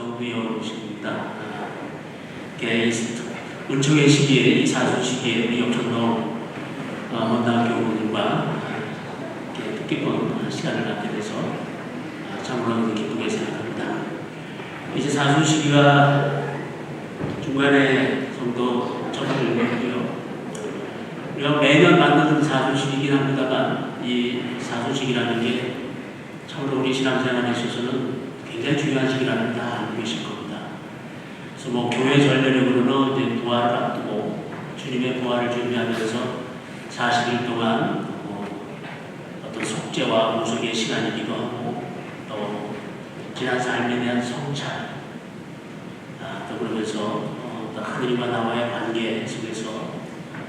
정두영 씨입니다. 은총의 시기에, 이 사순 시기에 우리 영천동 원당교우님과 뜻깊은 시간을 갖게 돼서 참으로 기쁘게 생각합니다. 이제 사순 시기가 중간에 성도 접어들고 있고요. 우리가 매년 만나는 사순 시기이긴 합니다만 이 사순 시기라는 게 참으로 우리 신앙생활에 있어서는 굉장히 중요한 시기라는 걸 다 알고 계실 겁니다. 그래서 교회 전례력으로는 이제 부활을 앞두고 주님의 부활을 준비하면서 40일 동안 어떤 속죄와 무속의 시간이기도 하고 또 지난 삶에 대한 성찰 또 그러면서 또 하느님과 나와의 관계 속에서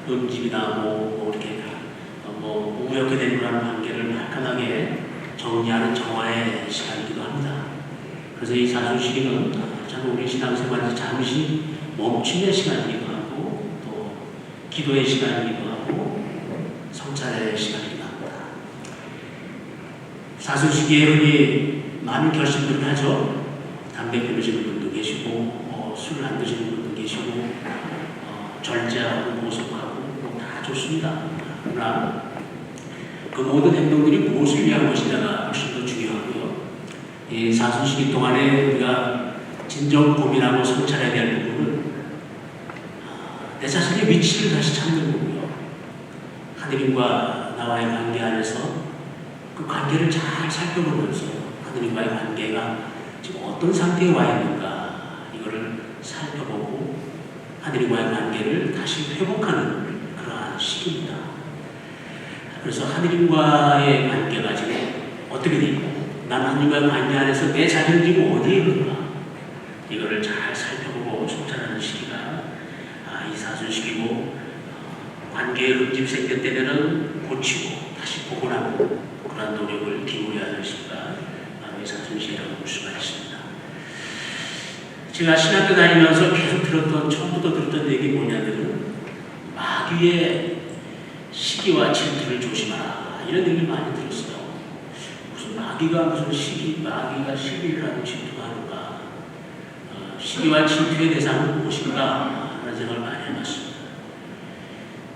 음직이나 이렇게 우연하게 된 그런 관계를 깔끔하게 정리하는 정화의 시간이기도 합니다. 그래서 이 사순 시기는 참 우리 신앙생활에서 잠시 멈춤의 시간이기도 하고 또 기도의 시간이기도 하고 성찰의 시간이기도 합니다. 사순 시기에 흔히 많은 결심들을 하죠. 담배 피우시는 분도 계시고 술을 안 드시는 분도 계시고 절제하고 보석하고 다 좋습니다. 그러나 그 모든 행동들이 무엇을 위한 것이냐가 훨씬 더 중요하고요. 이 사순 시기 동안에 우리가 진정 고민하고 성찰해야 될 부분은 내 자신의 위치를 다시 찾는 거고요. 하느님과 나와의 관계 안에서 그 관계를 잘 살펴보면서 하느님과의 관계가 지금 어떤 상태에 와 있는가 이거를 살펴보고 하느님과의 관계를 다시 회복하는 그러한 시기입니다. 그래서 하느님과의 관계가 지금 어떻게 돼 있고 난 하느님과의 관계 안에서 내 자신이 지금 어디에 있는가 이거를 잘 살펴보고 성찰하는 시기가 이 사순 시기고 관계의 흠집 생길 때는 고치고 다시 복원하고 그런 노력을 기울여야 할 시기가 바로 이 사순 시기라고 볼 수가 있습니다. 제가 신학교 다니면서 계속 처음부터 들었던 얘기 뭐냐면은 마귀의 시기와 질투를 조심하라 이런 얘기를 많이 들었어요. 무슨 마귀가 시기를 하고 질투하는가 시기와 질투의 대상은 무엇인가 하는 생각을 많이 해봤습니다.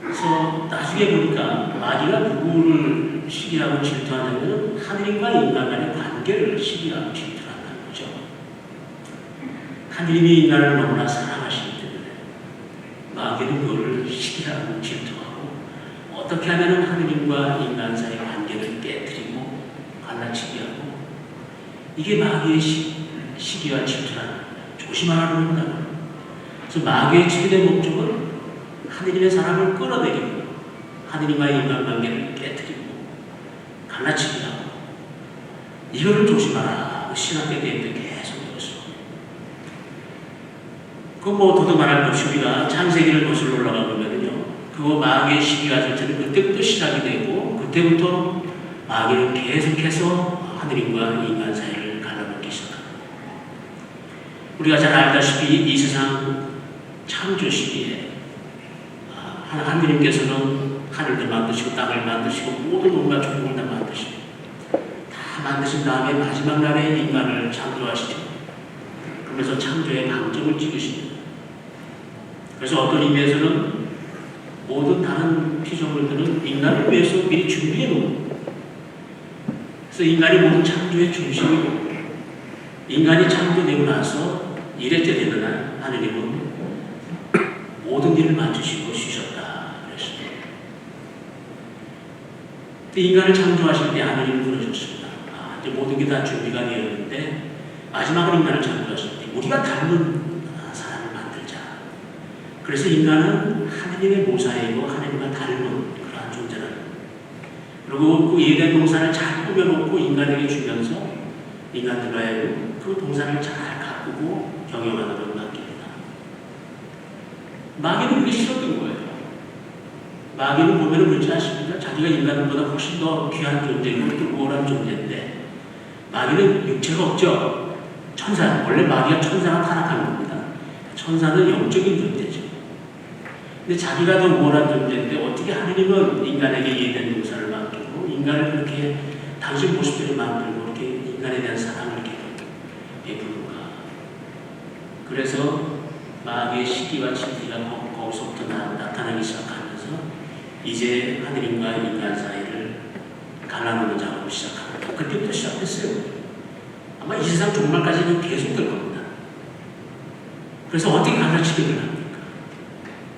그래서 나중에 보니까 마귀가 누구를 시기하고 질투하냐면 하느님과 인간 간의 관계를 시기하고 질투한다는 거죠. 하느님이 인간을 너무나 사랑하시기 때문에 마귀는 그거를 시기하고 질투하고 어떻게 하면 하느님과 인간 사이의 관계를 깨뜨리고 갈라치게 하고 이게 마귀의 시기와 질투라는 겁니다. 조심하라는 겁니다. 그래서 마귀의 최대 목적은 하느님의 사람을 끌어내리고 하느님과의 인간관계를 깨뜨리고 갈라치게 하고 이거를 조심하라. 신학교 대회 때 계속 배웠습니다. 더도 말할 것이 우리가 창세기를 거슬러 올라가 보면요. 그거 마귀의 시기가 자체는 그때부터 시작이 되고 그때부터 마귀는 계속해서 하느님과 인간 사이를 갈라놓기 시작합니다. 우리가 잘 알다시피 이 세상 창조 시기에 하느님께서는 하늘을 만드시고 땅을 만드시고 모든 온갖 조국을 다 만드시고 다 만드신 다음에 마지막 날에 인간을 창조하시죠. 그러면서 창조의 방점을 찍으십니다. 그래서 어떤 의미에서는 모든 다른 피조물들은 인간을 위해서 미리 준비해 놓은 그래서 인간이 모든 창조의 중심이고 인간이 창조되고 나서 일회째 되는 날 하느님은 모든 일을 맞추시고 쉬셨다 그랬습니다. 인간을 창조하실 때 하느님은 그러셨습니다. 이제 모든 게 다 준비가 되었는데 마지막으로 인간을 창조하실 때 우리가 닮은 사람을 만들자. 그래서 인간은 하느님의 모사이고 하느님과 닮은 그러한 존재라는 거예요. 그리고 그 예덴 동산을 잘 꾸며놓고 인간에게 주면서 인간들과의 그 동산을 잘 가꾸고 경영하도록 맡깁니다. 마귀는 그게 싫었던 거예요. 마귀는 보면 그렇지 않습니까? 자기가 인간보다 훨씬 더 귀한 존재고 또 우월한 존재인데 마귀는 육체가 없죠. 천사, 원래 마귀가 천사가 타락한 겁니다. 천사는 영적인 존재죠. 근데 자기가 더 우월한 존재인데 어떻게 하느님은 인간에게 예된 동산을 맡기고 인간을 그렇게 당신 모습대로 만들고 이렇게 인간에 대한 사랑을 이렇게 베푸는가. 그래서 마귀의 시기와 진리가 거기서부터 나타나기 시작하면서 이제 하느님과 인간 사이를 갈라놓는 작업을 시작합니다. 그때부터 시작했어요. 아마 이 세상 종말까지는 계속될 겁니다. 그래서 어떻게 갈라치기를 합니까?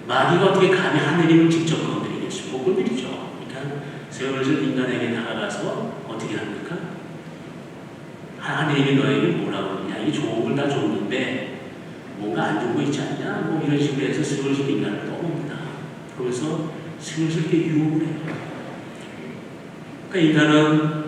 마귀가 어떻게 감히 하느님을 직접 건드리겠어요? 못 건드리죠. 그러니까 세월을 인간에게 다가가서 어떻게 합니까? 하느님이 너에게 뭐라고 그러냐? 이 좋은 걸 다 줬는데 뭔가 안 좋은 거 있지 않냐? 뭐 이런 식으로 해서 슬슬 인간을 떠봅니다. 그러면서 슬슬 이렇게 유혹을 해요. 그러니까 인간은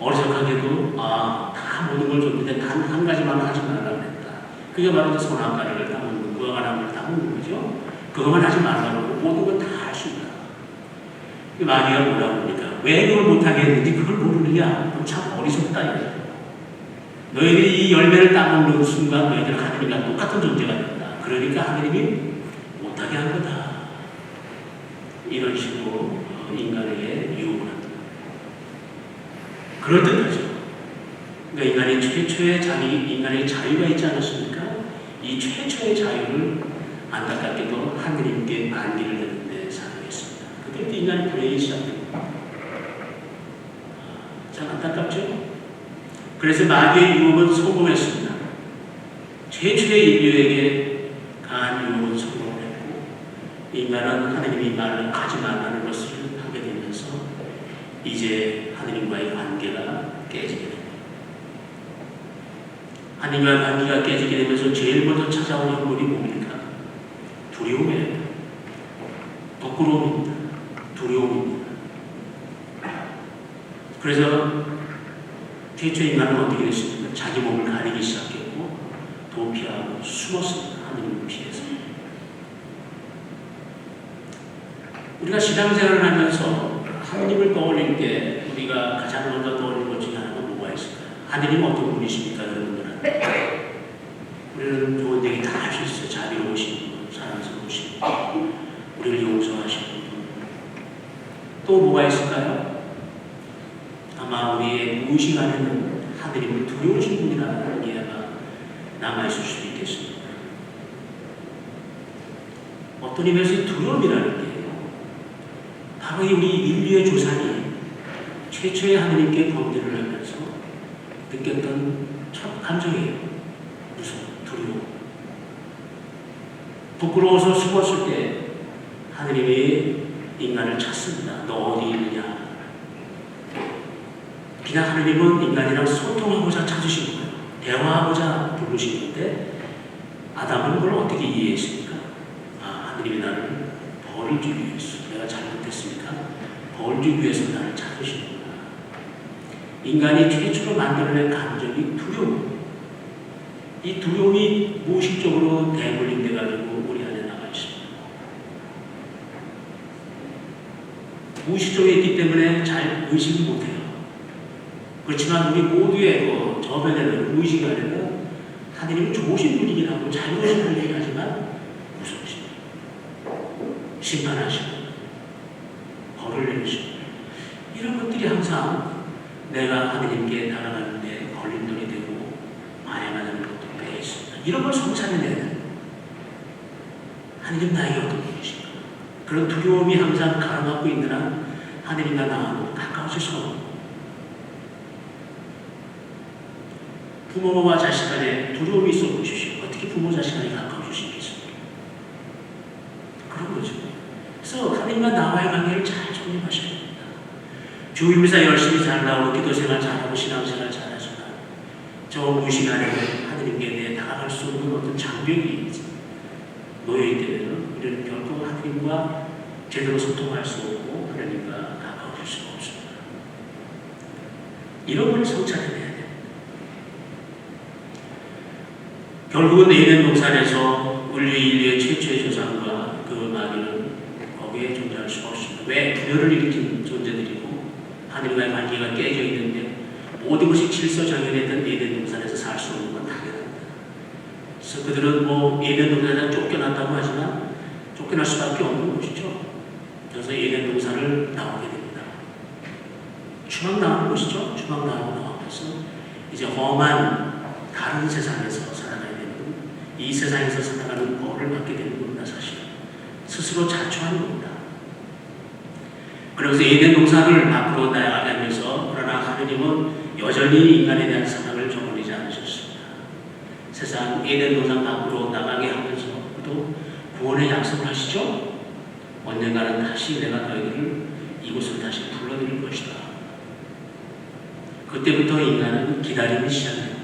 어리석하게도 다 모든 걸 줬는데 단 한 가지만 하지 말라고 했다. 그게 바로 이제 선악과를 따먹는 무화과 나무를 따먹는 거죠. 그것만 하지 말라고 모든 건 다 할 수 있다. 마귀가 뭐라고 합니까? 왜 그걸 못하게 했는지 그걸 모르느냐? 그럼 참 어리석다 이거예요. 너희들이 이 열매를 따먹는 순간 너희들 하느님과 똑같은 존재가 된다. 그러니까 하느님이 못하게 한 거다. 이런 식으로 인간에게 유혹을 합니다. 그럴 듯하죠. 그러니까 인간이 최초의 인간의 자유가 있지 않았습니까? 이 최초의 자유를 안타깝게도 하느님께 반기를 내는데 사용했습니다. 그때부터 인간의 불행이 시작됩니다. 참 안타깝죠? 그래서 마귀의 유혹은 성공했습니다. 최초의 인류에게 강한 유혹은 성공을 했고 인간은 하느님이 말을 하지 말라는 것을 하게 되면서 이제 하느님과의 관계가 깨지게 됩니다. 하느님과의 관계가 깨지게 되면서 제일 먼저 찾아온 형벌이 뭡니까? 두려움이에요. 부끄러움입니다. 두려움입니다. 그래서 최초 인간은 어떻게 됐습니까? 자기 몸을 가리기 시작했고 도피하고 숨었습니다. 하느님을 피해서. 우리가 신앙생활을 하면서 하느님을 떠올릴 때 우리가 가장 먼저 떠올리는 것 중에 하나가 뭐가 있을까요? 하느님은 어떤 분이십니까? 여러분들한테. 우리는 좋은 얘기 다 할 수 있어요. 자비로우신 분, 사랑스러우신 분, 우리를 용서하시는 분. 또 뭐가 있을까요? 아마 우리의 무의식 안에는 하느님을 두려우신 분이라는 이해가 남아있을 수도 있겠습니다. 어떤 의미에서 두려움이라는 게 바로 우리 인류의 조상이 최초의 하느님께 범죄를 하면서 느꼈던 첫 감정이에요. 무서워, 두려워. 부끄러워서 숨었을 때 하느님이 인간을 찾습니다. 너 어디 있느냐? 그냥 하느님은 인간이랑 소통하고자 찾으신 거예요. 대화하고자 부르신 건데 아담은 그걸 어떻게 이해했습니까? 하느님이 나를 벌을 주기 위해서 내가 잘못했습니까? 벌을 주기 위해서 나를 찾으시는구나. 인간이 최초로 만들어낸 감정이 두려움. 이 두려움이 무의식적으로 대물림돼가지고 우리 안에 남아있습니다. 무의식적으로 있기 때문에 잘 의식을 못해요. 그렇지만 우리 모두의 저변에는 무의식 안에는 하느님은 좋으신 분이긴 하고 자유로우신 분이긴 하지만 무서우십니다. 심판하시고 벌을 내리시고 이런 것들이 항상 내가 하느님께 다가가는데 걸림돌이 되고 만행하는 것도 꽤 있습니다. 이런 걸 성찰해내야 돼요. 하느님 나에게 어떤 분이신가? 그런 두려움이 항상 가로막고 있는 한 하느님과 나하고 가까워질 수가 없고 부모와 자식 간에 두려움이 있어 보십시오. 어떻게 부모 자식 간에 가까워질 수 있겠습니까? 그런 거죠. 그래서 하느님과 나와의 관계를 잘 정립하셔야 됩니다. 주일미사 열심히 잘 나오고 기도생활 잘하고 신앙생활 잘하지만 저 무의식 안에 하느님께 대해 다가갈 수 없는 어떤 장벽이 놓여있기 때문에 우리는 결코 하느님과 제대로 소통할 수 없고 하느님과 가까워질 수가 없습니다. 이런 걸 성찰해내야 돼요. 결국은 에덴 동산에서 인류의 최초의 조상과 그 마귀는 거기에 존재할 수가 없습니다. 왜? 분열을 일으킨 존재들이고 하늘과의 관계가 깨져 있는데 모든 것이 질서정연했던 에덴 동산에서 살 수 없는 건 당연합니다. 그래서 그들은 에덴 동산에서 쫓겨났다고 하지만 쫓겨날 수밖에 없는 것이죠. 그래서 에덴 동산을 나오게 됩니다. 추방 나오는 것이죠. 추방 나오고 나와서 이제 험한 다른 세상에서 살아가야 되는 이 세상에서 살아가는 벌을 받게 되는 겁니다. 사실 스스로 자초하는 겁니다. 그래서 에덴 동산을 앞으로 나아가게 하면서 그러나 하느님은 여전히 인간에 대한 사랑을 저버리지 않으셨습니다. 세상 에덴 동산 밖으로 나가게 하면서 또 구원의 약속을 하시죠. 언젠가는 다시 내가 너희들을 이곳으로 다시 불러들일 것이다. 그때부터 인간은 기다림이 시작해요.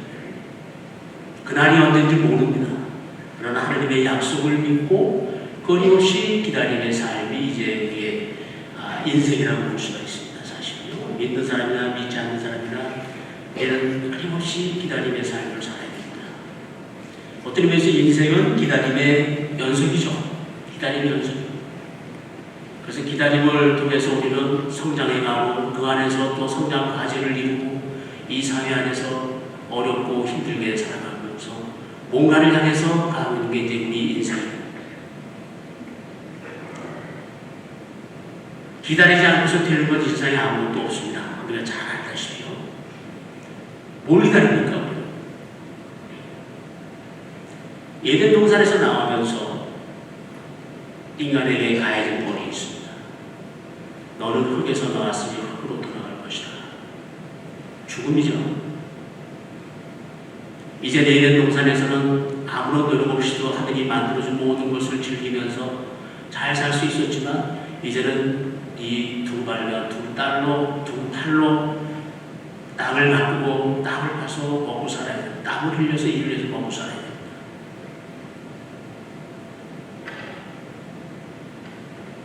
그날이 언제인지 모릅니다. 그러나 하나님의 약속을 믿고 끊임없이 기다림의 삶이 이제 우리의 인생이라고 볼 수가 있습니다. 사실은요. 믿는 사람이나 믿지 않는 사람이나 얘는 끊임없이 기다림의 삶을 살아야 됩니다. 어떤 의미에서 인생은 기다림의 연속이죠. 기다림의 연속. 그래서 기다림을 통해서 우리는 성장해가고 그 안에서 또 성장 과제를 이루고 이 사회 안에서 어렵고 힘들게 살아가면서 뭔가를 향해서 가고 있는 게 이제 우리 인생입니다. 기다리지 않고서 되는 건 이 세상에 아무것도 없습니다. 우리가 잘 알다시피요. 뭘 기다립니까? 에덴 동산에서 나오면서 인간에게 가해진 벌이 있습니다. 너는 흙에서 나왔으니 흙으로 돌아갈 것이다. 죽음이죠. 이제 에덴 동산에서는 아무런 노력 없이도 하느님이 만들어준 모든 것을 즐기면서 잘 살 수 있었지만 이제는 이 두 발과 두 딸로 두 팔로 땅을 가꾸고 땅을 파서 먹고 살아야 됩니다. 땀을 흘려서 일을 해서 먹고 살아야 됩니다.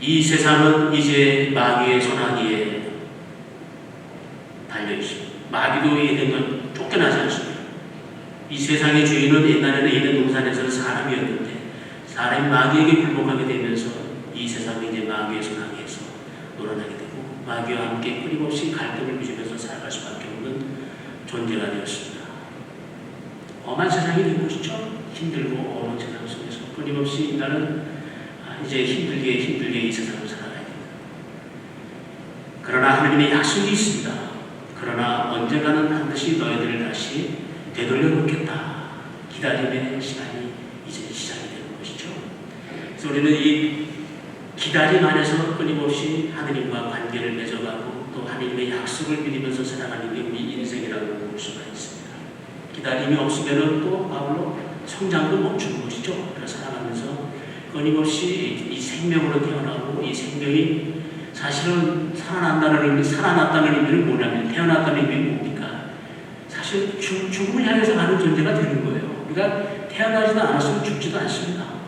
이 세상은 이제 마귀의 손아귀에 달려있습니다. 마귀도 에덴은 쫓겨나지 않습니다. 이 세상의 주인은 옛날에는 에덴 동산에서는 사람이었는데 사람이 마귀에게 굴복하게 되면서 이 세상이 이제 마귀의 손아귀에서 놀아나게 되고 마귀와 함께 끊임없이 갈등을 빚으면서 살아갈 수밖에 없는 존재가 되었습니다. 험한 세상이 된 것이죠. 힘들고 어려운 세상 속에서 끊임없이 인간은 이제 힘들게 이 세상을 살아가야 됩니다. 그러나 하나님의 약속이 있습니다. 그러나 언젠가는 반드시 너희들을 다시 되돌려 놓겠다. 기다림의 시간이 이제 시작이 되는 것이죠. 그래서 우리는 이 기다림 안에서 끊임없이 하느님과 관계를 맺어가고 또 하느님의 약속을 믿으면서 살아가는 게 우리 인생이라고 볼 수가 있습니다. 기다림이 없으면 또 아울러 성장도 멈추는 것이죠. 그래서 살아가면서 끊임없이 이 생명으로 태어나고 이 생명이 사실은 살아났다는 의미는 뭐냐면 태어났다는 의미는 뭡니까? 사실 죽음을 향해서 가는 존재가 되는 거예요. 우리가 태어나지도 않았으면 죽지도 않습니다.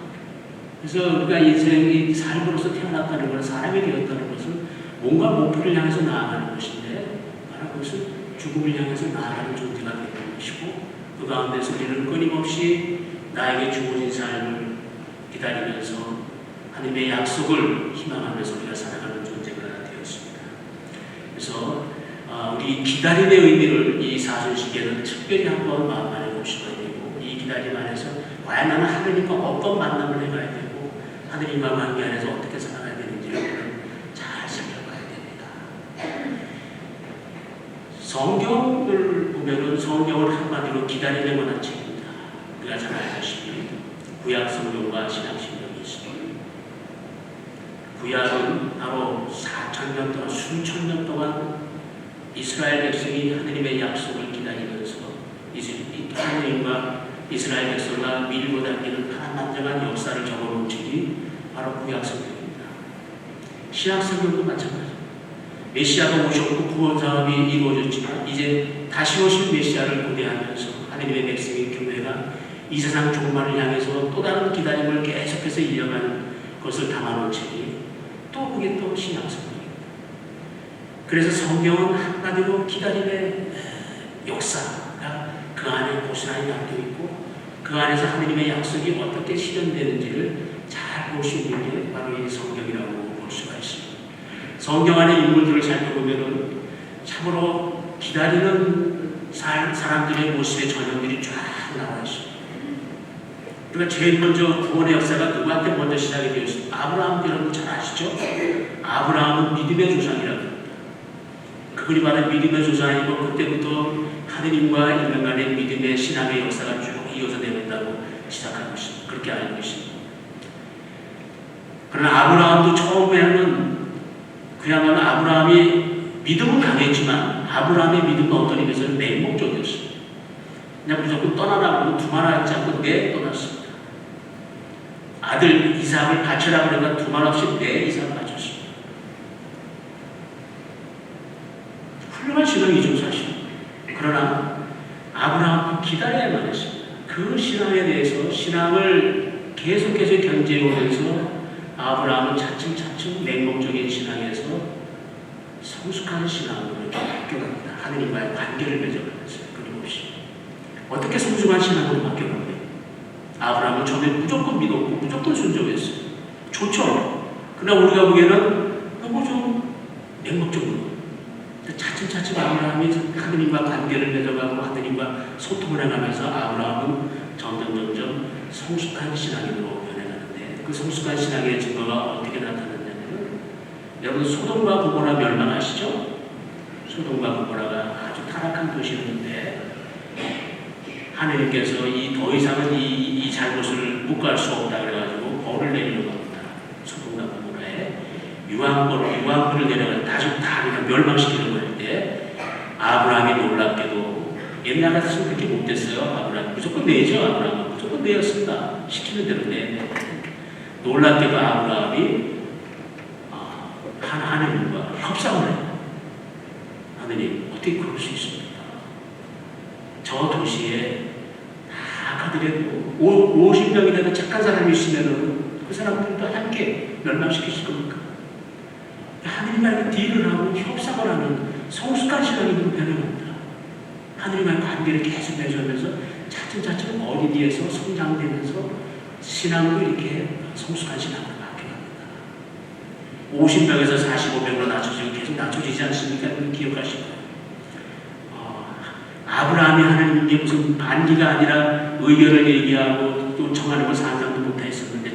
그래서 우리가 인생이 삶으로서 태어났다는 것은 사람이 되었다는 것은 뭔가 목표를 향해서 나아가는 것인데 바로 그것은 죽음을 향해서 나아가는 존재가 되는 것이고 그 가운데서 우리는 끊임없이 나에게 주어진 삶을 기다리면서 하나님의 약속을 희망하면서 우리가 살아가는 존재가 되었습니다. 그래서 우리 기다림의 의미를 이 사순시계는 특별히 한번 마음 안에 볼 수가 되고 이 기다림 안에서 과연 나는 하나님과 어떤 만남을 해가야 되고 하나님과 관계 안에서 어떻게 살아가야 되는지를 잘 살펴봐야 됩니다. 성경을 보면은 성경을 한마디로 기다림에 관한 책입니다. 우리가 잘 알다시피 구약 성경과 신약 성경이 있습니다. 구약은 바로 4,000년 동안 수천 년 동안 이스라엘 백성이 하나님의 약속을 기다리면서 하나님과 이스라엘 백성과 밀고 당기는 파란만장한 역사를 적어놓은 책이 바로 구약 성경입니다. 신약 성경도 마찬가지입니다. 메시아가 오셨고 구원 사업이 이루어졌지만 이제 다시 오실 메시아를 고대하면서 하나님의 백성의 교회가 이 세상 종말을 향해서 또 다른 기다림을 계속해서 이어가는 것을 담아놓은 책이 또 그게 또 신약 성경입니다. 그래서 성경은 한마디로 기다림의 역사가 그 안에 고스란히 담겨있고 그 안에서 하나님의 약속이 어떻게 실현되는지를 잘 볼 수 있는 게 바로 이 성경이라고 볼 수가 있습니다. 성경 안의 인물들을 살펴보면 참으로 기다리는 사람들의 모습의 전형들이 쫙 나와 있습니다. 우리가 제일 먼저 구원의 역사가 누구한테 먼저 시작이 되었습니까? 아브라함 여러분 잘 아시죠? 아브라함은 믿음의 조상이라고 합니다. 그분이 바로 믿음의 조상이고 그때부터 하느님과 인간 간의 믿음의 신앙의 역사가 쭉 이어져 내린다고 시작한 것입니다. 그렇게 알고 있습니다. 그러나 아브라함도 처음에는 그야말로 아브라함이 믿음은 강했지만 아브라함의 믿음은 어떤 의미에서는 맹목적이었습니다. 그냥 무조건 떠나라고 두말하지 않고 떠났습니다. 아들 이삭을 바치라 그러니까 두말 없이 이삭을 바쳤습니다. 훌륭한 신앙이죠 사실. 그러나 아브라함은 기다려야만 했습니다. 그 신앙에 대해서 신앙을 계속해서 견제해오면서 아브라함은 차츰차츰 맹목적인 신앙에서 성숙한 신앙으로 바뀌어갑니다. 하느님과의 관계를 맺어가면서 끊임없이. 어떻게 성숙한 신앙으로 바뀌어갑니까? 아브라함은 처음에 무조건 믿었고 무조건 순종했어요. 좋죠. 그러나 우리가 보기에는 너무 좀 맹목적으로. 차츰차츰 아브라함이 하느님과 관계를 맺어가고 하느님과 소통을 해가면서 아브라함은 점점 성숙한 신앙인으로 변해가는데 그 성숙한 신앙의 증거가 어떻게 나타났냐면 여러분 소돔과 고모라 멸망하시죠? 소돔과 고모라가 아주 타락한 도시였는데 하느님께서 더 이상은 이 잘못을 묵과할 수 없다 그래가지고 벌을 내리려고 합니다. 소돔과 고모라에 유황불을 내려가 다 멸망시키려고 할 때 아브라함이 놀랍게도 옛날 같았으면 그렇게 못됐어요. 아브라함 무조건 내죠. 아브라함은 무조건 내었습니다. 시키는 대로 내. 놀랍게도 아브라함이 하느님과 협상을 해요. 하느님 어떻게 그럴 수 있습니까? 저 도시에 다 그들에도 50명이라도 착한 사람이 있으면 그 사람들도 함께 멸망시키실 겁니까? 하느님과의 딜을 하고 협상을 하는 성숙한 신앙인으로 변해갑니다. 하느님과의 관계를 계속 맺으면서 차츰차츰 어린이에서 성장되면서 신앙도 이렇게 성숙한 신앙으로 바뀌어갑니다. 50명에서 45명으로 낮춰지고 계속 낮춰지지 않습니까? 기억하실 거예요. 아브라함이 하나님께 무슨 반기가 아니라 의견을 얘기하고 또 정하는 걸 상상도 못했었는데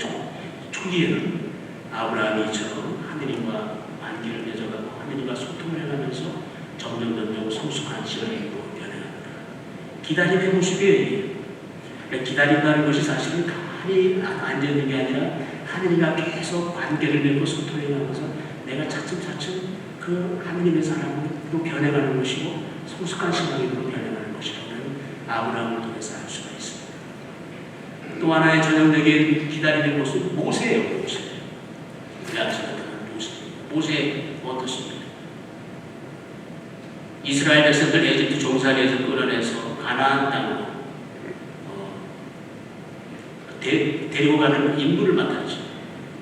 초기에는 아브라함이 이처럼 하느님과 관계를 맺어가고 하느님과 소통을 해가면서 점점 성숙한 신앙으로 변해갑니다. 기다림의 모습이에요. 기다린다는 것이 사실은 가만히 앉아있는 게 아니라 하느님과 계속 관계를 맺고 소통해가면서 내가 차츰차츰 그 하느님의 사람으로 변해가는 것이고 성숙한 신앙으로 변해가는 것이라는 아브라함을 통해서 알 수가 있습니다. 또 하나의 전형적인 기다림의 모습 모세예요. 모세. 우리 아침에 모세 어떻습니까? 이스라엘 백성들 에집트 종살이에서 끌어내서 가나안 땅으로 데리고 가는 임무를 맡았죠.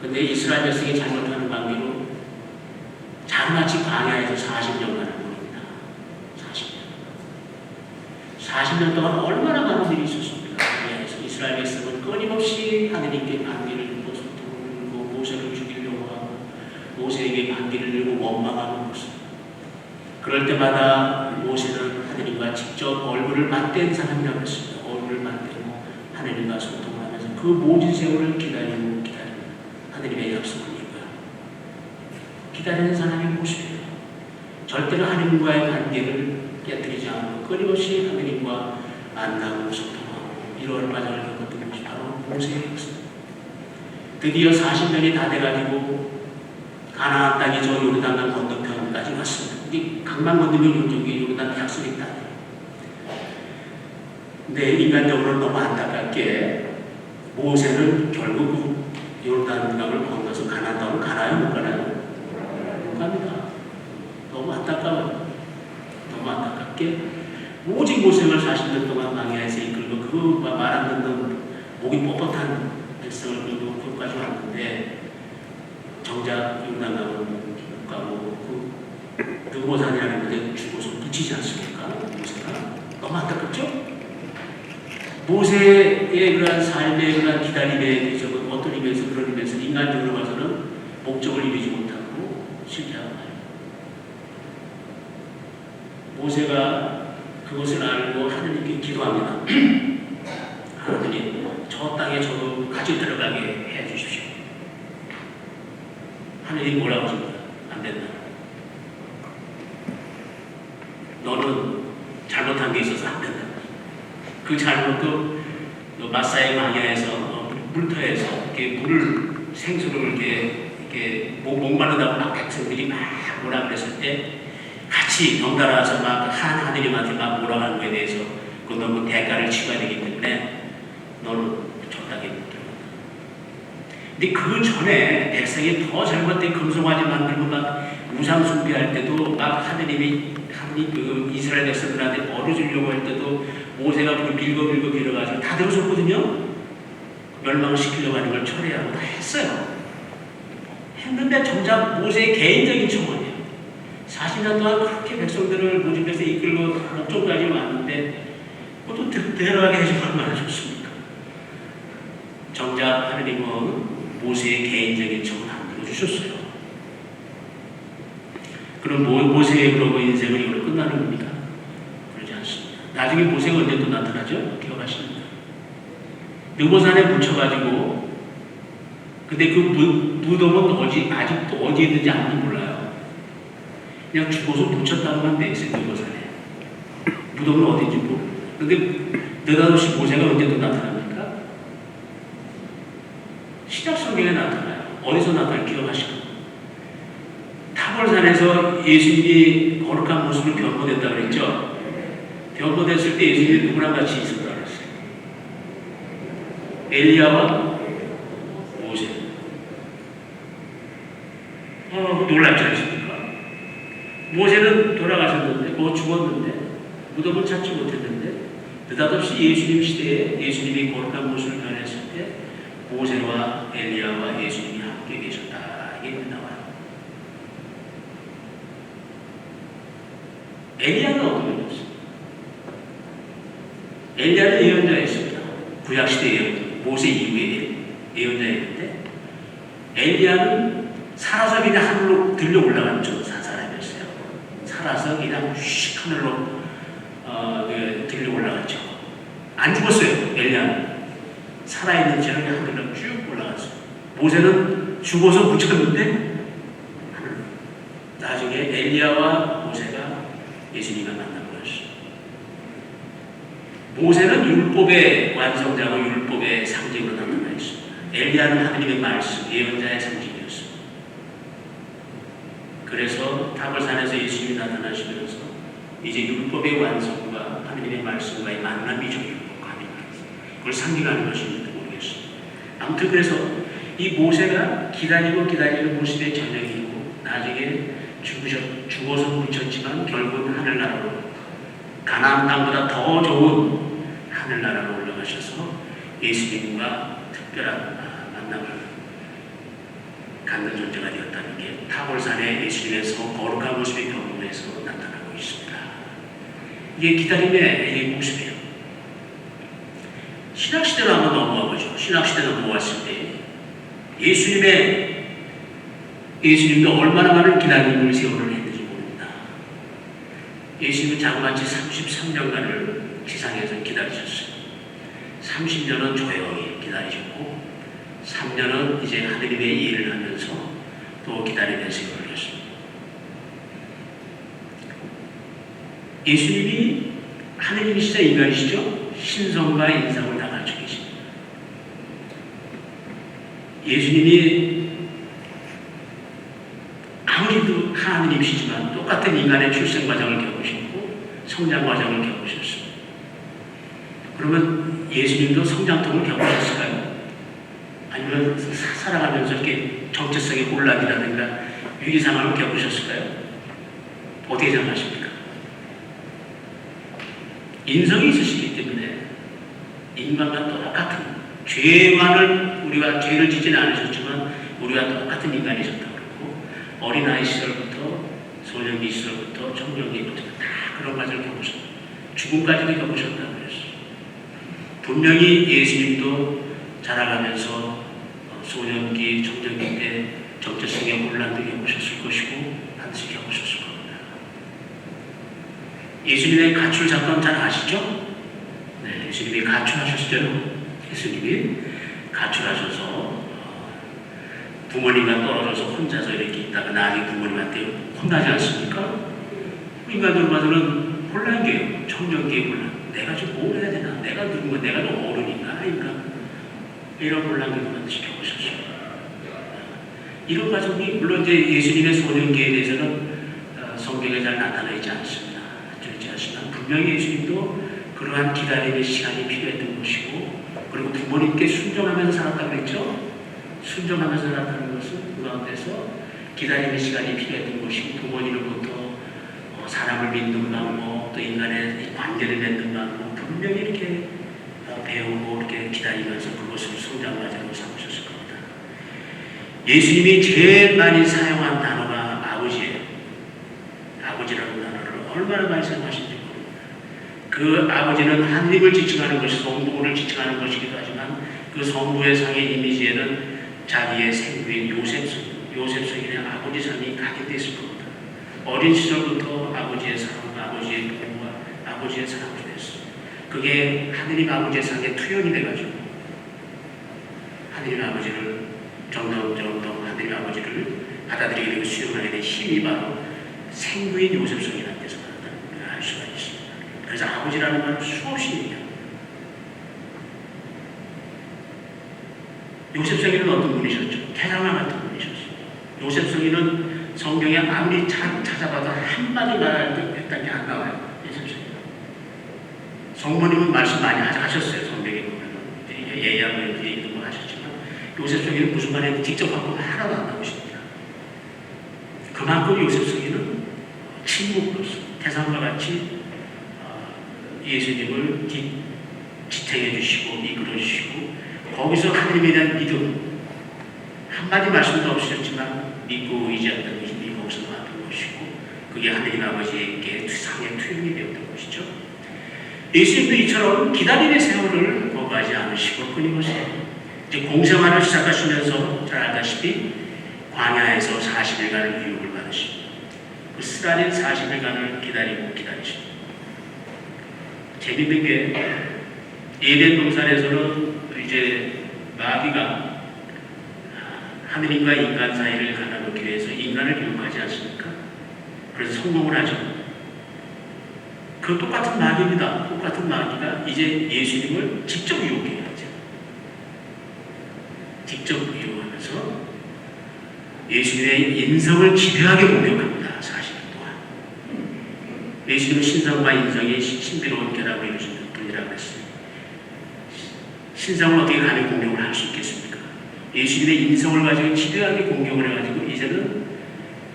그런데 이스라엘 백성이 잘못하는 관계로 자그마치 광야에서 40년간을 보냅니다. 40년 동안 얼마나 많은 일이 있었습니까? 광야에서 이스라엘 백성은 끊임없이 하느님께 관계를 들고 소통을 들고 모세를 죽이려고 하고 모세에게 관계를 들고 원망하는 모습. 그럴 때마다 모세는 하느님과 직접 얼굴을 맞댄 사람이라고 했습니다. 얼굴을 맞대고 하느님과 소통을 하면서 그 모든 세월을 기다리고 하느님의 약속을 이루어요. 기다리는 사람의 모습이에요. 절대로 하느님과의 관계를 깨뜨리지 않고 끊임없이 하느님과 만나고 소통하고 이런 과정을 겪었던 것이 바로 모세의 모습입니다. 드디어 40년이 다 돼가지고 가나안 땅이 저 요르단강 건너편까지 왔습니다. 이게 강만 건너면 이쪽에 요르단 약속이 땅이에요. 근데 인간적으로 너무 안타깝게 모세는 결국 요르단강을 건너서 가나안 땅으로 가나요? 못 가나요? 못 갑니다. 너무 안타까워요. 너무 안타깝게 오직 모세를 40년 동안 광야에서 이끌고 그 말 안 듣는 목이 뻣뻣한 백성을 끌고 그것까지 왔는데 정작 요르단강을 못 가고 누구 사냐는 데 죽어서 묻히지 않습니까? 모세가 너무 안타깝죠? 모세의 그러한 삶의 그러한 기다림의 기적은 어떤 의미에서 그런 의미에서 인간적으로 봐서는 목적을 이루지 못하고 실패하고 말이에요. 모세가 그것을 알고 하느님께 기도합니다. 하느님, 저 땅에 저도 같이 들어가게 해 주십시오. 하느님 뭐라고 합니까? 안 된다. 너는 잘못한 게 있어서 안 된다. 그 잘못도 그 마사이 광야에서 물터에서 이렇게 물을 생수를 이렇게 목마르다고 막 백성들이 막 뭐라 그랬을 때 같이 덩달아서 막 하느님한테 막 몰아가는 거에 대해서 그 너무 대가를 치러야 되기 때문에 너는 적당히 못 들어. 근데 그 전에 백성이 더 잘못된 금송아지 만들고 막 우상 숭배할 때도 막 하느님 그 이스라엘 백성들한테 벌을 주려고 할 때도 모세가 밀고 빌어가지고 다 들어줬거든요. 멸망시키려고 하는 걸 처리하고 다 했어요. 했는데 정작 모세의 개인적인 청원이에요. 40년 동안 그렇게 백성들을 모집해서 이끌고 목적까지 왔는데 그것도 대단하게 해주면 얼마나 좋습니까? 정작 하느님은 모세의 개인적인 청원 안 들어주셨어요. 그럼 모세의 그러고 인생은 이걸로 끝나는 겁니까? 그러지 않습니다. 나중에 모세가 언제 또 나타나죠? 기억하십니까? 느보산에 묻혀가지고 근데 그 무덤은 아직도 어디에 있는지 아무도 몰라요. 그냥 죽어서 묻혔다고만 돼 있어요. 느보산에. 무덤은 어딘지 모르고. 근데 느닷없이 모세가 언제 또 나타납니까? 신약 성경에 나타나요. 어디서 나타나요? 기억하시고. 타볼산에서 예수님이 거룩한 모습을 변모됐다고 그랬죠? 변모됐을 때 예수님이 누구랑 같이 있었다고 그랬어요? 엘리야와 모세. 놀랍지 않습니까? 모세는 돌아가셨는데, 죽었는데, 무덤을 찾지 못했는데, 느닷없이 예수님 시대에 예수님이 거룩한 모습을 변했을 때, 모세와 엘리야와 예수님이 함께 계셨다. 이게 나와요. 엘리야는 어떤 분이었어요? 엘리야는 예언자였습니다. 구약시대 예언자, 모세 이후에 예언자였는데 엘리야는 살아서 그냥 하늘로 들려 올라간 사람이었어요. 살아서 그냥 휙 하늘로 들려 올라갔죠. 안 죽었어요. 엘리야는 살아있는 채로 하늘로 쭉 올라갔어요. 모세는 죽어서 묻혔는데 나중에 엘리야와 모세가 예수님과 만난 거였어요. 모세는 율법의 완성자고 율법의 상징으로 나타나 있습니다. 엘리야는 하느님의 말씀, 예언자의 상징이었습니다. 그래서 타볼산에서 예수님이 나타나시면서 이제 율법의 완성과 하느님의 말씀과의 만남이죠. 율법과 하느님의 말씀. 그걸 상징하는 것인지 모르겠습니다. 아무튼 그래서 이 모세가 기다리는 모습의 저녁이고 나중에 죽어서 묻혔지만 결국은 하늘나라로 가나안 땅보다 더 좋은 하늘나라로 올라가셔서 예수님과 특별한 만남을 갖는 존재가 되었다는 게 타볼산의 예수님에서 거룩한 모습의 경험에서 나타나고 있습니다. 이게 기다림의 모습이에요. 신학시대로 한번 넘어가 보죠. 신학시대 넘어왔을 때 예수님도 얼마나 많은 기다림을 세월을 했는지 모릅니다. 예수님은 자그마치 33년간을 지상에서 기다리셨어요. 30년은 조용히 기다리셨고 3년은 이제 하느님의 일을 하면서 또 기다리는 세월을 했습니다. 예수님이 하느님이시자 인간이시죠? 신성과 인성을 다 갖추고 계십니다. 예수님이 아무리도 하나님이시지만 똑같은 인간의 출생 과정을 겪으셨고 성장 과정을 겪으셨습니다. 그러면 예수님도 성장통을 겪으셨을까요? 아니면 살아가면서 이렇게 정체성의 혼란이라든가 위기 상황을 겪으셨을까요? 어떻게 생각하십니까? 인성이 있으시기 때문에 인간과 똑같은 우리가 죄를 짓지는 않으셨지만 우리와 똑같은 인간이셨다고 그러고 어린아이 시절부터 소년기 시절부터 청년기부터 다 그런 과정을 겪으셨다. 죽음까지도 겪으셨다고 그랬어요. 분명히 예수님도 자라가면서 소년기, 청년기 때 정체성의 혼란도 겪으셨을 것이고 반드시 겪으셨을 겁니다. 예수님의 가출 사건 잘 아시죠? 네, 예수님이 가출하셨죠. 예수님이 가출하셔서 부모님과 떨어져서 혼자서 이렇게 있다가 나중에 부모님한테 혼나지 않습니까? 인간으로 봐서는 혼란기예요. 청년기의 혼란. 내가 좀 뭘 해야 되나? 내가 누군가? 내가 좀 어른인가? 아닌가? 이런 혼란도 반드시 겪으셨어요. 이런 과정이 물론 이제 예수님의 소년기에 대해서는 성경에 잘 나타나 있지 않습니다. 하지만 분명히 예수님도 그러한 기다림의 시간이 필요했던 것이고, 그리고 부모님께 순종하면서 살았다고 했죠. 순종하면서 살았다는 것은 그 가운데서 기다림의 시간이 필요했던 것이고, 부모님으로부터 사람을 믿는 방법, 또 인간의 관계를 맺는 방법, 분명히 이렇게 배우고 이렇게 기다리면서 그것을 성장 과정으로 삼으셨을 겁니다. 예수님이 제일 많이 사용한 단어가 아버지예요. 아버지라는 단어를 얼마나 많이 사용하신지 모릅니다. 그 아버지는 하느님을 지칭하는 것이 성부를 지칭하는 것이기도 하지만 그 성부의 상의 이미지에는 자기의 생부인 요셉성인의 아버지 상이 각인되어 있을 겁니다. 어린 시절부터 아버지의 사랑, 아버지의 부모와 아버지의 사랑을 했어요. 그게 하느님 아버지의 상에 투영이 돼가지고 하느님 아버지를 점점 하느님 아버지를 받아들이게 되고 수용하게 된 힘이 바로 생부인 요셉성이라는 데서 받았다는 걸 알 수가 있습니다. 그래서 아버지라는 말은 수없이 얘기합니다. 요셉성이는 어떤 분이셨죠? 태양과 같은 분이셨어요. 요셉성이는 성경에 아무리 찾아봐도 한마디 말했다는 게 안 나와요. 요셉성이. 성모님은 말씀 많이 하셨어요. 성경에 보면 예야를 얘기도 하셨지만 요셉성이는 무슨 말인지 직접 하고 하나도 안 나오십니다. 그만큼 요셉성이는 침묵으로서 태산과 같이 예수님을 지탱해 주시고 이끌어 주시고 거기서 하나님에 대한 믿음 한마디 말씀도 없으셨지만 믿고 의지했던 것이 거기서 나왔던 것이고 그게 하나님 아버지에게 상의 투영이 되었던 것이죠. 예수님도 이처럼 기다림의 세월을 거부하지 않으시고 끊임없이 이제 공생활을 시작하시면서 잘 알다시피 광야에서 40일간의 유혹을 받으십니다. 그 쓰라린 40일간을 기다리십니다. 재밌는 게 에덴 동산에서는 이제 마귀가 하느님과 인간 사이를 갈라놓기 위해서 인간을 유혹하지 않습니까? 그래서 성공을 하죠. 그 똑같은 마귀입니다. 똑같은 마귀가 이제 예수님을 직접 유혹해야 하죠. 직접 유혹하면서 예수님의 인성을 지배하게 공격합니다. 40일 동안. 예수님은 신성과 인성이 신비로운 결합을 이루시는 분이라고 했습니다. 신성을 어떻게 감히 공격을 할 수 있겠습니까? 예수님의 인성을 가지고 지배하게 공격을 해가지고 이제는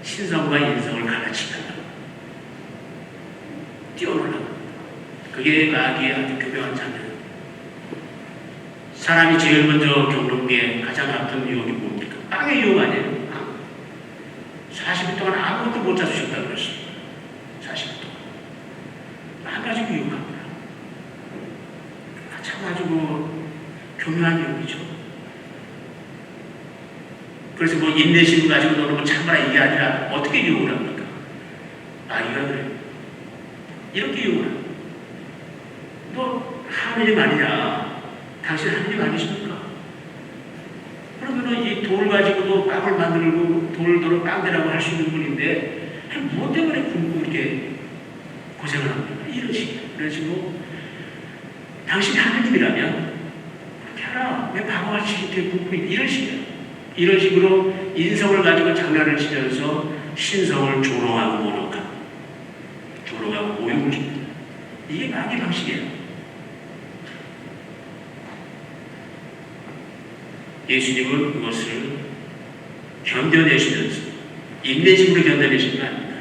신성과 인성을 갈라치려고 뛰어놀라고. 그게 마귀의 아주 교묘한 장면입니다. 사람이 제일 먼저 겪는 게 가장 아픈 유혹이 뭡니까? 빵의 유혹 아니에요? 40일 동안 아무것도 못 잡수셨다고 그랬습니다. 40일 동안. 빵 가지고 유혹합니다. 참 아주 교묘한 유혹이죠. 그래서 인내심을 가지고 너는 뭐 참아라 이게 아니라 어떻게 유혹을 합니까? 마귀가 그래요. 이렇게 유혹을 합니다. 너 하느님 아니냐? 당신 하느님 아니십니까? 그러면 이 돌 가지고도 빵을 만들고 돌을 빵대라고 할 수 있는 분인데 무엇 때문에 굶고 이렇게 고생을 합니까? 이런 식이에요. 그래가지고 당신이 하느님이라면 그렇게 하라. 왜 바보같이 이렇게 굶고 있는 이런 식이에요. 이런 식으로 인성을 가지고 장난을 치면서 신성을 조롱하고 모욕하고 조롱하고 모욕을 줍니다. 이게 마귀 방식이에요. 예수님은 그것을 견뎌내시면서 인내심으로 견뎌내신 거 아닙니다.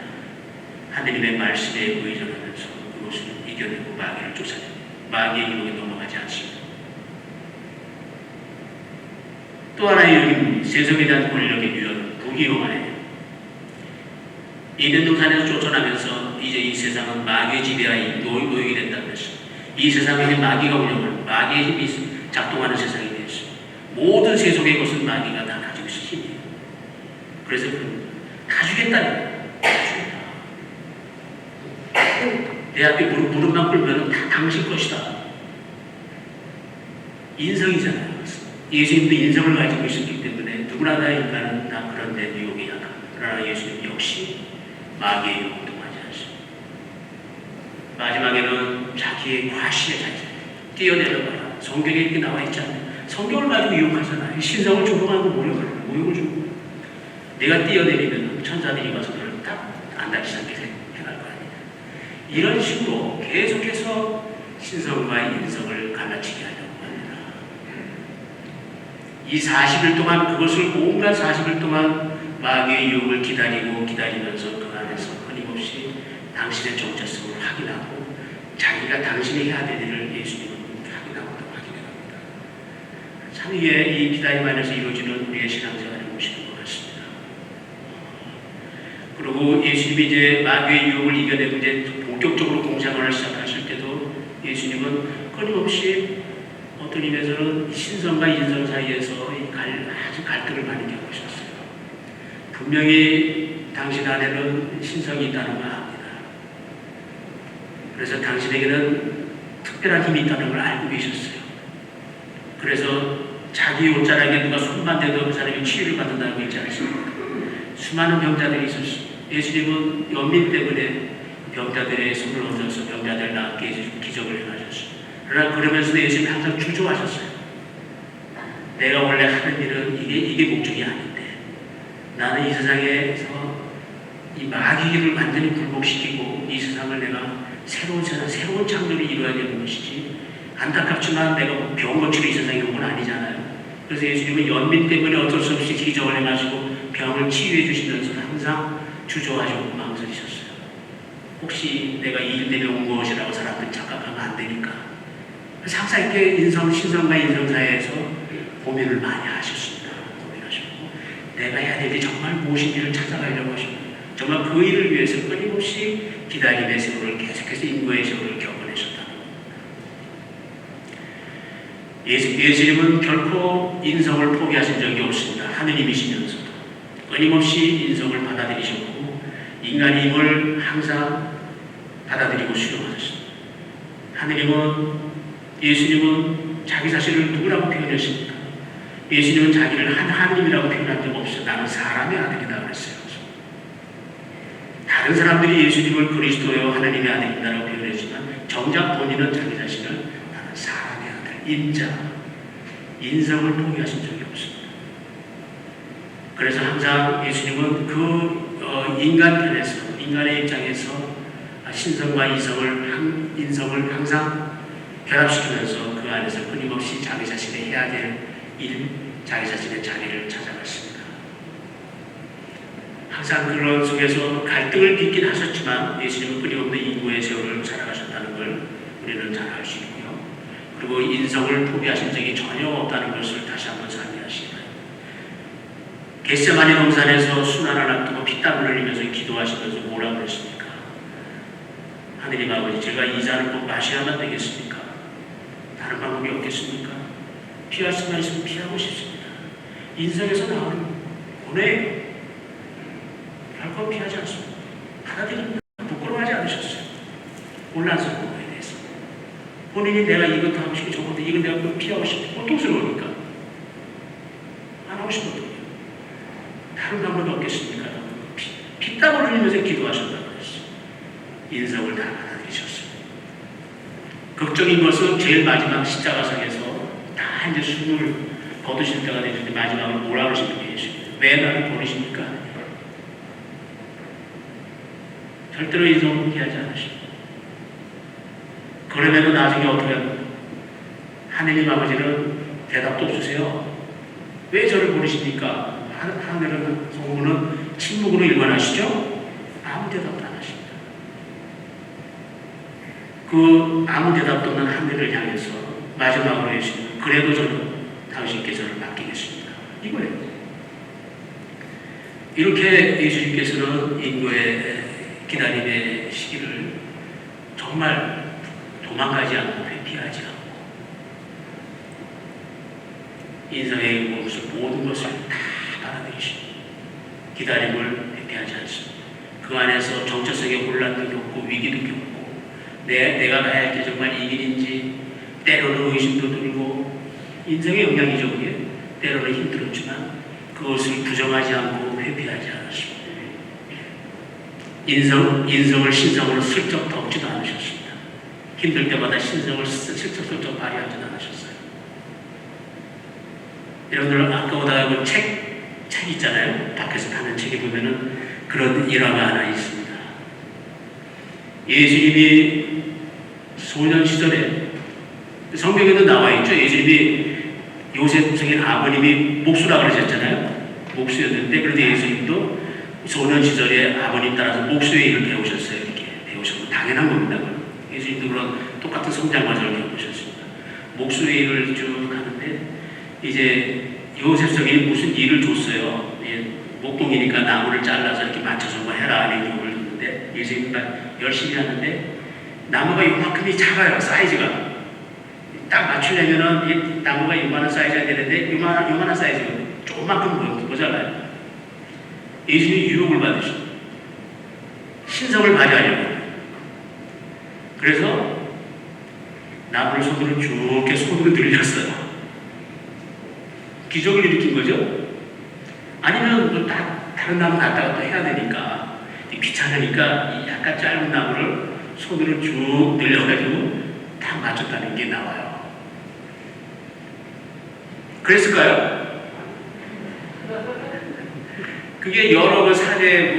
하느님의 말씀에 의존하면서 그것을 이겨내고 마귀를 쫓아냅니다. 마귀의 유혹에 넘어가지 않습니다. 또 하나의 유혹은 세상에 대한 권력의 유혹, 부귀영화예요. 에덴 동산에서 쫓아나면서 이제 이 세상은 마귀의 지배하에 노역이 된다고 했습니다. 이 세상에 마귀가 운영하는 마귀의 힘이 작동하는 세상이 되었습니다. 모든 세속의 것은 마귀가 다 가지고 있는 힘이에요. 그래서 다 주겠다는 거예요. 내 앞에 무릎만 꿇으면 다 당신 것이다. 인성이잖아요. 예수님도 인성을 가지고 있었기 때문에 누구나 다 인간은 다 그런 데 유혹이 약합니다. 그러나 예수님 역시 마귀의 유혹도 하지 않습니다. 마지막에는 자기의 과시에 뛰어내려가라. 성경에 이렇게 나와 있지 않나요? 성경을 가지고 유혹하잖아요. 신성을 조롱하고 모욕을 주고 내가 뛰어내리면 천사들이 와서 너를 딱 안 다치지 않게 해갈 거 아니냐. 이런 식으로 계속해서 신성과 인성을 갈라치게 하려고 합니다. 이 40일 동안 그것을 온갖 40일 동안 마귀의 유혹을 기다리면서 그 안에서 끊임없이 당신의 정체성을 확인하고 자기가 당신이 해야 될 일을 예수님은 확인합니다. 참 이게 이 기다림 안에서 이루어지는 우리의 신앙생활의 모습인 것 같습니다. 그리고 예수님이 이제 마귀의 유혹을 이겨내고 이제 본격적으로 공생활을 시작하실 때도 예수님은 끊임없이 어떤 의미에서는 신성과 인성 사이에서 아주 갈등을 많이 겪으셨어요. 분명히 당신 안에는 신성이 있다는 걸 압니다. 그래서 당신에게는 특별한 힘이 있다는 걸 알고 계셨어요. 그래서 자기 옷자락에 누가 손만 대도 그 사람이 치유를 받는다고 했지 않습니까? 수많은 병자들이 있었습니다. 예수님은 연민 때문에 병자들의 손을 얹어서 병자들을 낫게 해주시고 기적을 행하셨어요. 그러나 그러면서도 예수님이 항상 주저하셨어요. 내가 원래 하는 일은 이게 목적이 아닌데 나는 이 세상에서 이 마귀를 완전히 굴복시키고 이 세상을 내가 새로운 창조를 이루어야 되는 것이지 안타깝지만 내가 병 고치러 이 세상에 온 건 아니잖아요. 그래서 예수님은 연민 때문에 어쩔 수 없이 기적을 행하시고 병을 치유해 주시면서 항상 주저하시고 망설이셨어요. 혹시 내가 이 일 때문에 온 것이라고 사람들이 착각하면 안 되니까. 그래서 항상 이렇게 신성과 인성 사이에서 고민을 많이 하셨습니다. 고민하셨고 내가 해야 될 게 정말 무엇인지를 찾아가려고 하십니다. 정말 그 일을 위해서 끊임없이 기다림의 세월을 계속해서 인고의 세월을 겪어내셨다. 예수님은 결코 인성을 포기하신 적이 없습니다. 하느님이시면서도 끊임없이 인성을 받아들이셨고 인간의 힘을 항상 받아들이고 수용하셨습니다. 예수님은 자기 자신을 누구라고 표현했습니까? 예수님은 자기를 하느님이라고 표현한 적 없어요. 나는 사람의 아들이다 그랬어요. 다른 사람들이 예수님을 그리스도요 하나님의 아들이다라고 표현했지만 정작 본인은 자기 자신을 나는 사람의 아들, 인성을 포기하신 적이 없습니다. 그래서 항상 예수님은 그 인간 편에서 인간의 입장에서 신성과 인성을 항상 결합시키면서 그 안에서 끊임없이 자기 자신의 해야 될 일, 자기 자신의 자리를 찾아갔습니다. 항상 그런 속에서 갈등을 빚긴 하셨지만 예수님은 끊임없는 인고의 세월을 살아가셨다는 걸 우리는 잘 알 수 있고요. 그리고 인성을 포기하신 적이 전혀 없다는 것을 다시 한번 상기하시기 바랍니다. 겟세마네 동산에서 순환을 앞두고 피땀을 흘리면서 기도하시면서 뭐라고 그랬습니까? 하느님 아버지, 제가 이 잔을 꼭 마셔야만 되겠습니까? 다른 방법이 없겠습니까? 피할 수만 있으면 피하고 싶습니다. 인성에서 나오는 고뇌예요. 결코 피하지 않습니다. 받아들입니다. 부끄러워하지 않으셨어요. 혼란스러운 거에 대해서. 본인이 내가 이것도 하고 싶고 저것도 이건 내가 피하고 싶고 고통스러우니까 안 하고 싶거든요. 다른 방법이 없겠습니까? 피땀을 흘리면서 기도하셨다고 했어요. 인성을 다 받아들이셨어요. 극적인 것은 제일 마지막 십자가상에서 다 이제 숨을 거두실 때가 되는데 마지막으로 뭐라고 하십니까? 왜 나를 버리십니까? 절대로 인성을 포기하지 않으십니다. 그러면은 나중에 어떻게 합니까? 하느님 아버지는 대답도 없으세요. 왜 저를 버리십니까? 하늘은 성부는 침묵으로 일관하시죠? 아무 대답도 안 하십니다. 그 아무 대답도 없는 하늘을 향해서 마지막으로 예수님, 그래도 저는 당신께 저를 맡기겠습니다. 이거예요. 이렇게 예수님께서는 인도의 기다림의 시기를 정말 도망가지 않고 회피하지 않고 인생의 모든 것을 다 받아들이시고 기다림을 회피하지 않습니다. 그 안에서 정체성의 혼란도 겪고 위기도 겪고 내가 가야 할 게 정말 이 길인지 때로는 의심도 들고 인생의 영향이죠. 그게 때로는 힘들었지만 그것을 부정하지 않고 회피하지 않았습니다. 인성을 신성으로 슬쩍 덮지도 않으셨습니다. 힘들 때마다 신성을 슬쩍슬쩍 발휘하지 않으셨어요. 여러분들 아까 오다가 그 책 있잖아요. 밖에서 파는 책에 보면은 그런 일화가 하나 있습니다. 예수님이 소년 시절에 성경에도 나와 있죠. 예수님이 요셉의 아버님이 목수라 그러셨잖아요. 목수였는데 그런데 예수님도 소년 시절에 아버님 따라서 목수의 일을 배우셨어요. 이렇게 배우셨고 당연한 겁니다. 예수님도 그런 똑같은 성장 과정을 겪으셨습니다. 목수의 일을 쭉 하는데 이제 요셉 성이 무슨 일을 줬어요. 목동이니까 나무를 잘라서 이렇게 맞춰서 뭐 해라 이런 경우를 줬는데 예수님이 열심히 하는데 나무가 이만큼이 작아요. 사이즈가 딱 맞추려면은 이 나무가 이만한 사이즈가 되는데 이만한 사이즈가 조금만큼 모자라요. 예수님이 유혹을 받으시죠. 신성을 발휘하려고. 그래서 나무를 손으로 쭉 이렇게 손으로 늘렸어요. 기적을 일으킨 거죠. 아니면 뭐 다른 나무 갖다가 또 해야 되니까 귀찮으니까 약간 짧은 나무를 손으로 쭉 늘려가지고 딱 맞췄다는 게 나와요. 그랬을까요? 그게 여러 그 사례,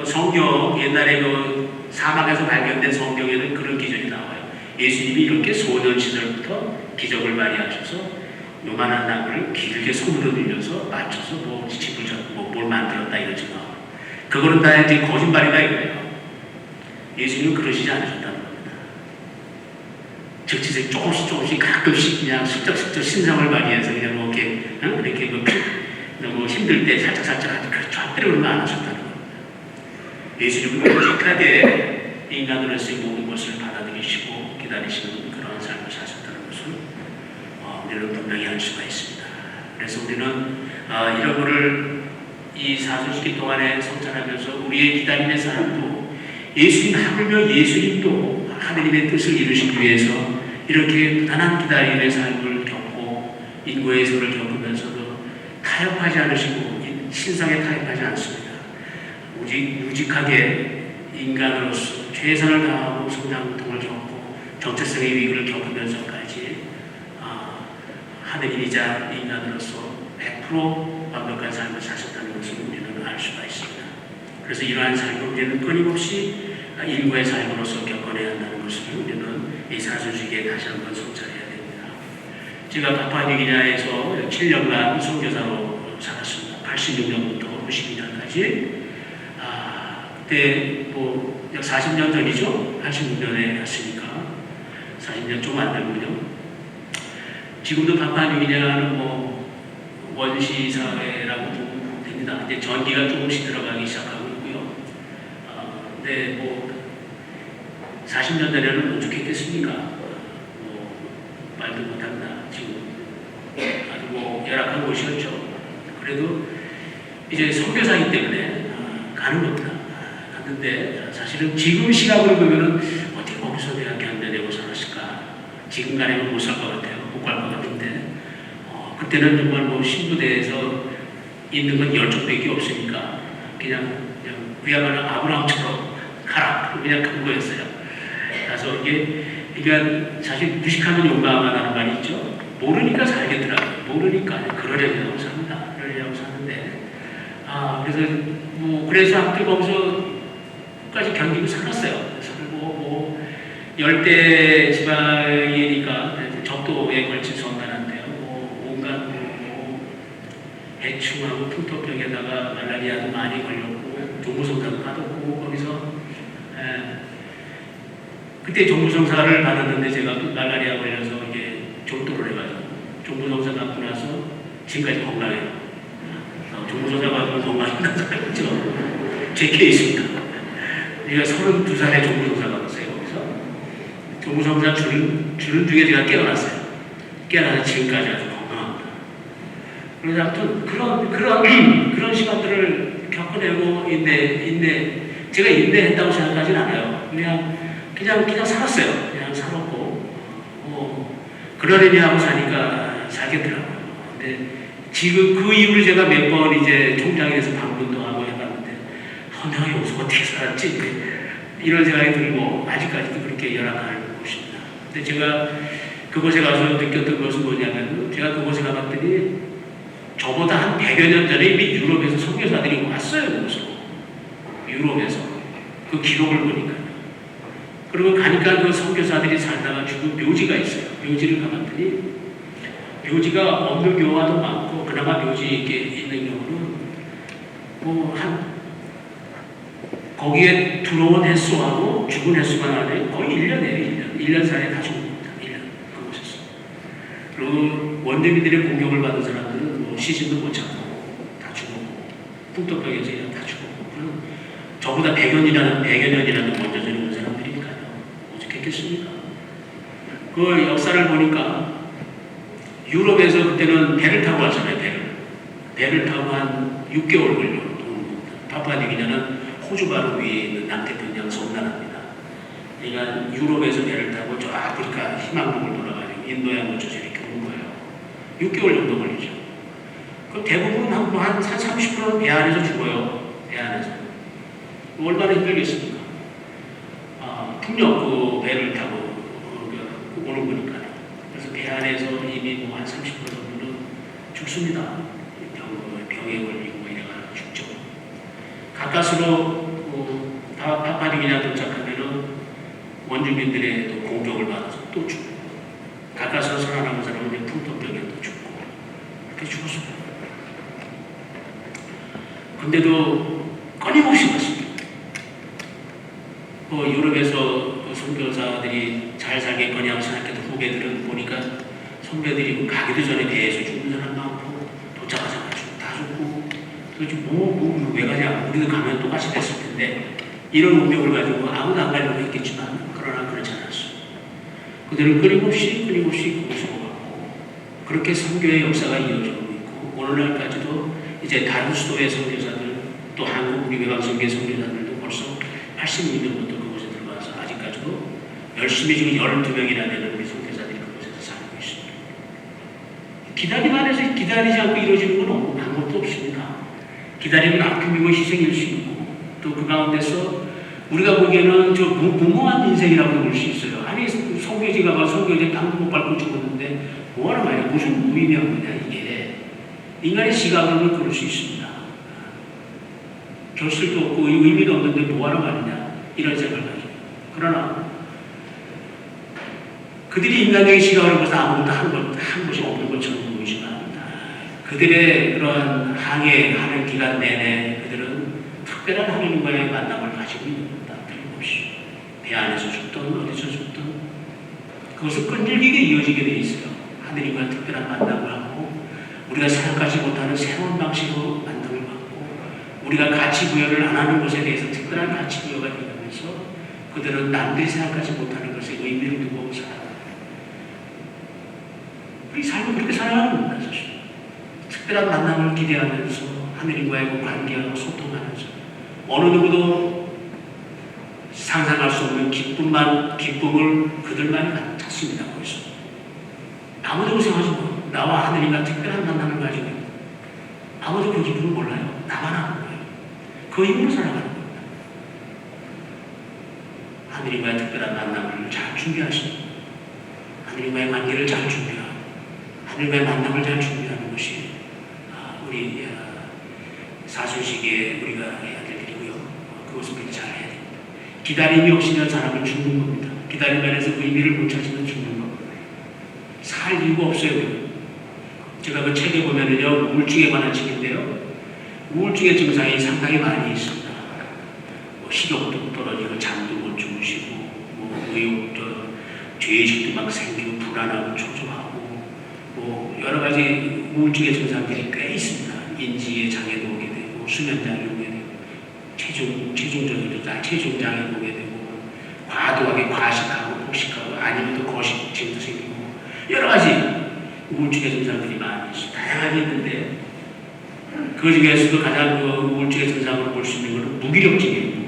성경, 옛날에 그 사막에서 발견된 성경에는 그런 기적이 나와요. 예수님이 이렇게 소년 시절부터 기적을 발휘하셔서 요만한 나무를 길게 손으로 늘려서 맞춰서 뭐 집을 잡고 뭘 만들었다 이러지 마. 그거는 다 이제 거짓말이다 이거예요. 예수님은 그러시지 않으셨다는 겁니다. 즉시 조금씩 가끔씩 그냥 슬쩍슬쩍 신성을 발휘해서 그냥 뭐 이렇게 너무 힘들 때 살짝 하지 절대로 그런 거 안 하셨다는 겁니다. 예수님은 오직하게 인간으로서의 모든 것을 받아들이시고 기다리시는 그런 삶을 사셨다는 것을 우리는 분명히 알 수가 있습니다. 그래서 우리는 이런 거를 이 사순시기 동안에 성찬하면서 우리의 기다림의 삶도 예수님 하물며 예수님도 하느님의 뜻을 이루시기 위해서 이렇게 무단한 기다림의 삶을 겪고 인고의 소를 겪으면서도 타협하지 않으시고 신상에 타협하지 않습니다. 무직하게 인간으로서 최선을 다하고 성장통을 겪고 정체성의 위기를 겪으면서까지 하느님이자 인간으로서 100% 완벽한 삶을 사셨다는 것을 우리는 알 수가 있습니다. 그래서 이러한 삶을 우리는 끊임없이 인고의 삶으로서 겪어내야 한다는 것을 우리는 이 사순시기에 다시 한번 성찰해야 됩니다. 제가 파푸아뉴기니아에서 7년간 선교사로 살았습니다. 86년부터 92년까지. 그때 뭐 40년 전이죠. 86년에 갔으니까 40년 좀 안 되군요. 지금도 파푸아뉴기니아는 뭐 원시 사회라고 보면 됩니다. 이제 전기가 조금씩 들어가기 시작하고 있고요. 근데 뭐 40년 전에는 오죽했겠습니까? 말도 못한다. 지금 아주 뭐 열악한 곳이었죠. 그래도 이제 선교사이기 때문에 가는 겁니다. 갔는데 사실은 지금 시각으로 보면은 어떻게 거기서 내가 견뎌내고 살았을까? 지금 가려면 못 살 것 같아요. 못 갈 것 같은데 그때는 정말 뭐 신부대에서 있는 건 10쪽밖에 없으니까 그냥 그야말로 아브라함처럼 가라 그냥 간 거였어요. 그래서 그러니까 사실 무식하면 용감하다는 말이 있죠. 모르니까 살겠더라고요. 모르니까 그러려고 삽니다. 그러려고 사는데 그래서 그래서 아무튼 거기서 끝까지 견디고 살았어요. 살고 뭐 열대 지방이니까 적도에 걸친 선단한데요. 온갖 해충하고 풍토병에다가 말라리아도 많이 걸렸고 종부성사도 받았고 거기서 그때 종부성사를 받았는데 제가 또 말라리아 걸려서 이게 족도를 해가지고 종부성사 받고 나서 지금까지 건강해요. 종부성사 받으면 건강해진다는 사람이 있죠. 제 케이스입니다. 제가 32살에 종부성사 받았어요. 거기서 종부성사 주는 중에 제가 깨어났어요. 깨어나서 지금까지 아주 건강합니다. 그래서 아무튼 그런 시간들을 겪어내고 제가 인내했다고 생각하진 않아요. 그냥 살았어요. 그냥 살았고 그러려니 하고 사니까 살겠더라고요. 근데 지금 그 이후로 제가 몇 번 이제 총장이 돼서 방문도 하고 해봤는데 내가 여기서 어떻게 살았지? 이런 생각이 들고 아직까지도 그렇게 열악한 곳입니다. 근데 제가 그곳에 가서 느꼈던 것은 뭐냐면 제가 그곳에 가봤더니 저보다 한 100여 년 전에 이미 유럽에서 선교사들이 왔어요. 그곳으로. 유럽에서. 그 기록을 보니까요. 그리고 가니까 그 선교사들이 살다가 죽은 묘지가 있어요. 묘지를 가봤더니 묘지가 없는 경우도 많고 그나마 묘지 이렇게 있는 경우는 뭐 거기에 들어온 횟수하고 죽은 횟수가 나는데 거의 1년이에요. 1년 사이에 다 죽은 겁니다. 1년 그곳에서. 그리고 원주민들의 공격을 받은 사람들은 뭐 시신도 못 찾고 다 죽었고 풍토병에서 그냥 다 죽었고 저보다 100여 년이라도 먼저 죽은 사람들이니까요. 오죽했겠습니까? 그 역사를 보니까 유럽에서 그때는 배를 타고 왔잖아요. 배를 타고 한 6개월 걸려 도는 겁니다. 파푸아뉴기니아는 호주 바로 위에 있는 남태평양 섬나라입니다. 그러니까 유럽에서 배를 타고 저 아프리카 희망봉을 돌아가지고 인도양 거쳐서 이렇게 온 거예요. 6개월 정도 걸리죠. 그 대부분 한 30%는 배 안에서 죽어요. 배 안에서. 얼마나 힘들겠습니까? 풍력 그 배를 타고 오는 거니까요. 그래서 배 안에서 이미 뭐 한 30% 정도는 죽습니다. 병에 걸리고 이래가 죽죠. 가까스로 파푸아뉴기니아 도착하면은 원주민들의 또 공격을 받아서 또 죽고 가까스로 살아남은 사람은 이제 풍토병에 또 죽고 그렇게 죽었습니다. 근데도 끊임없이 갔습니다. 유럽에서 선교사들이 잘 살겠거니 하고 생각해도 후배들은 보니까 선배들이 가기도 전에 배에서 죽는 사람 많고 도착하자마자 다 죽고 그래서 왜 가냐 우리도 가면 똑같이 됐을 텐데 이런 운명을 가지고 아무도 안 가려고 했겠지만 그러나 그렇지 않았어요. 그들은 끊임없이 그곳으로 가고 그렇게 선교의 역사가 이어지고 있고 오늘날까지도 이제 다른 수도의 선교사들 또 한국 우리 외곽선교의 선교사들도 벌써 80년부터 그곳에 들어가서 아직까지도 열심히 지금 12명이나 되는 우리 선교사들이 그곳에서 살고 있습니다. 기다리지 않고 이루어지는 건 아무것도 없습니다. 기다리면 아픔이고 희생일 수 있고 또 그 가운데서 우리가 보기에는 저 무모한 인생이라고 볼 수 있어요. 아니 선교지가 선교지 땅도 못 밟고 죽었는데 뭐하러 말이야 무슨 무의미한 거냐 이게 인간의 시각으로는 그럴 수 있습니다. 결실도 없고 의미도 없는데 뭐하러 말이냐 이런 생각을 가지고 그러나 그들이 인간적인 시각으로 봐서 아무것도 한 것이 없는 것처럼 보이지만 그들의 그러한 항해하는 기간 내내 그들은 특별한 하나님과의 만남을 가지고 있는 겁니다. 틀림없이 배 안에서 죽든 어디서 죽든 그것을 끈질기게 이어지게 돼 있어요. 하나님과의 특별한 만남을 하고 우리가 생각하지 못하는 새로운 방식으로 만남을 받고 우리가 가치 부여를 안 하는 것에 대해서 특별한 가치 부여가 되면서 그들은 남들이 생각하지 못하는 것에 의미를 두고 살아갑니다. 우리 삶은 그렇게 살아가는 겁니다. 사실. 특별한 만남을 기대하면서 하느님과의 관계하고 소통하면서 어느 누구도 상상할 수 없는 기쁨을 그들만이 찾습니다. 거기서 아무도 생각하지 마. 나와 하느님과 특별한 만남을 가지고 있고 아무도 그 기쁨을 몰라요. 나만 아는 거예요. 그 힘으로 살아가는 겁니다. 하느님과의 특별한 만남을 잘 준비하시고 하느님과의 관계를 잘 준비하고 하느님과의 만남을 잘 준비하는 것이 우리 사순시기에 우리가 해야 될 일이고요. 그것을 미리 잘 해야 됩니다. 기다림이 없이는 사람은 죽는 겁니다. 기다림 안에서 의미를 못 찾으면 죽는 겁니다. 살 이유가 없어요. 제가 그 책에 보면은요, 우울증에 관한 책인데요. 우울증의 증상이 상당히 많이 있습니다. 식욕도 떨어지고 잠도 못 주무시고 의욕도 죄의식도 막 생기고 불안하고 초조하고 여러 가지 우울증의 증상들이 꽤 있습니다. 인지의 장애도 오게 되고 수면장애 오게 되고 체중 장애도 오게 되고 과도하게 과식하고 폭식하고 아니면 또 거식증도 생기고 여러 가지 우울증의 증상들이 많이 있습니다. 다양하게 있는데 그 중에서도 가장 우울증의 증상으로 볼 수 있는 것은 무기력증이에요.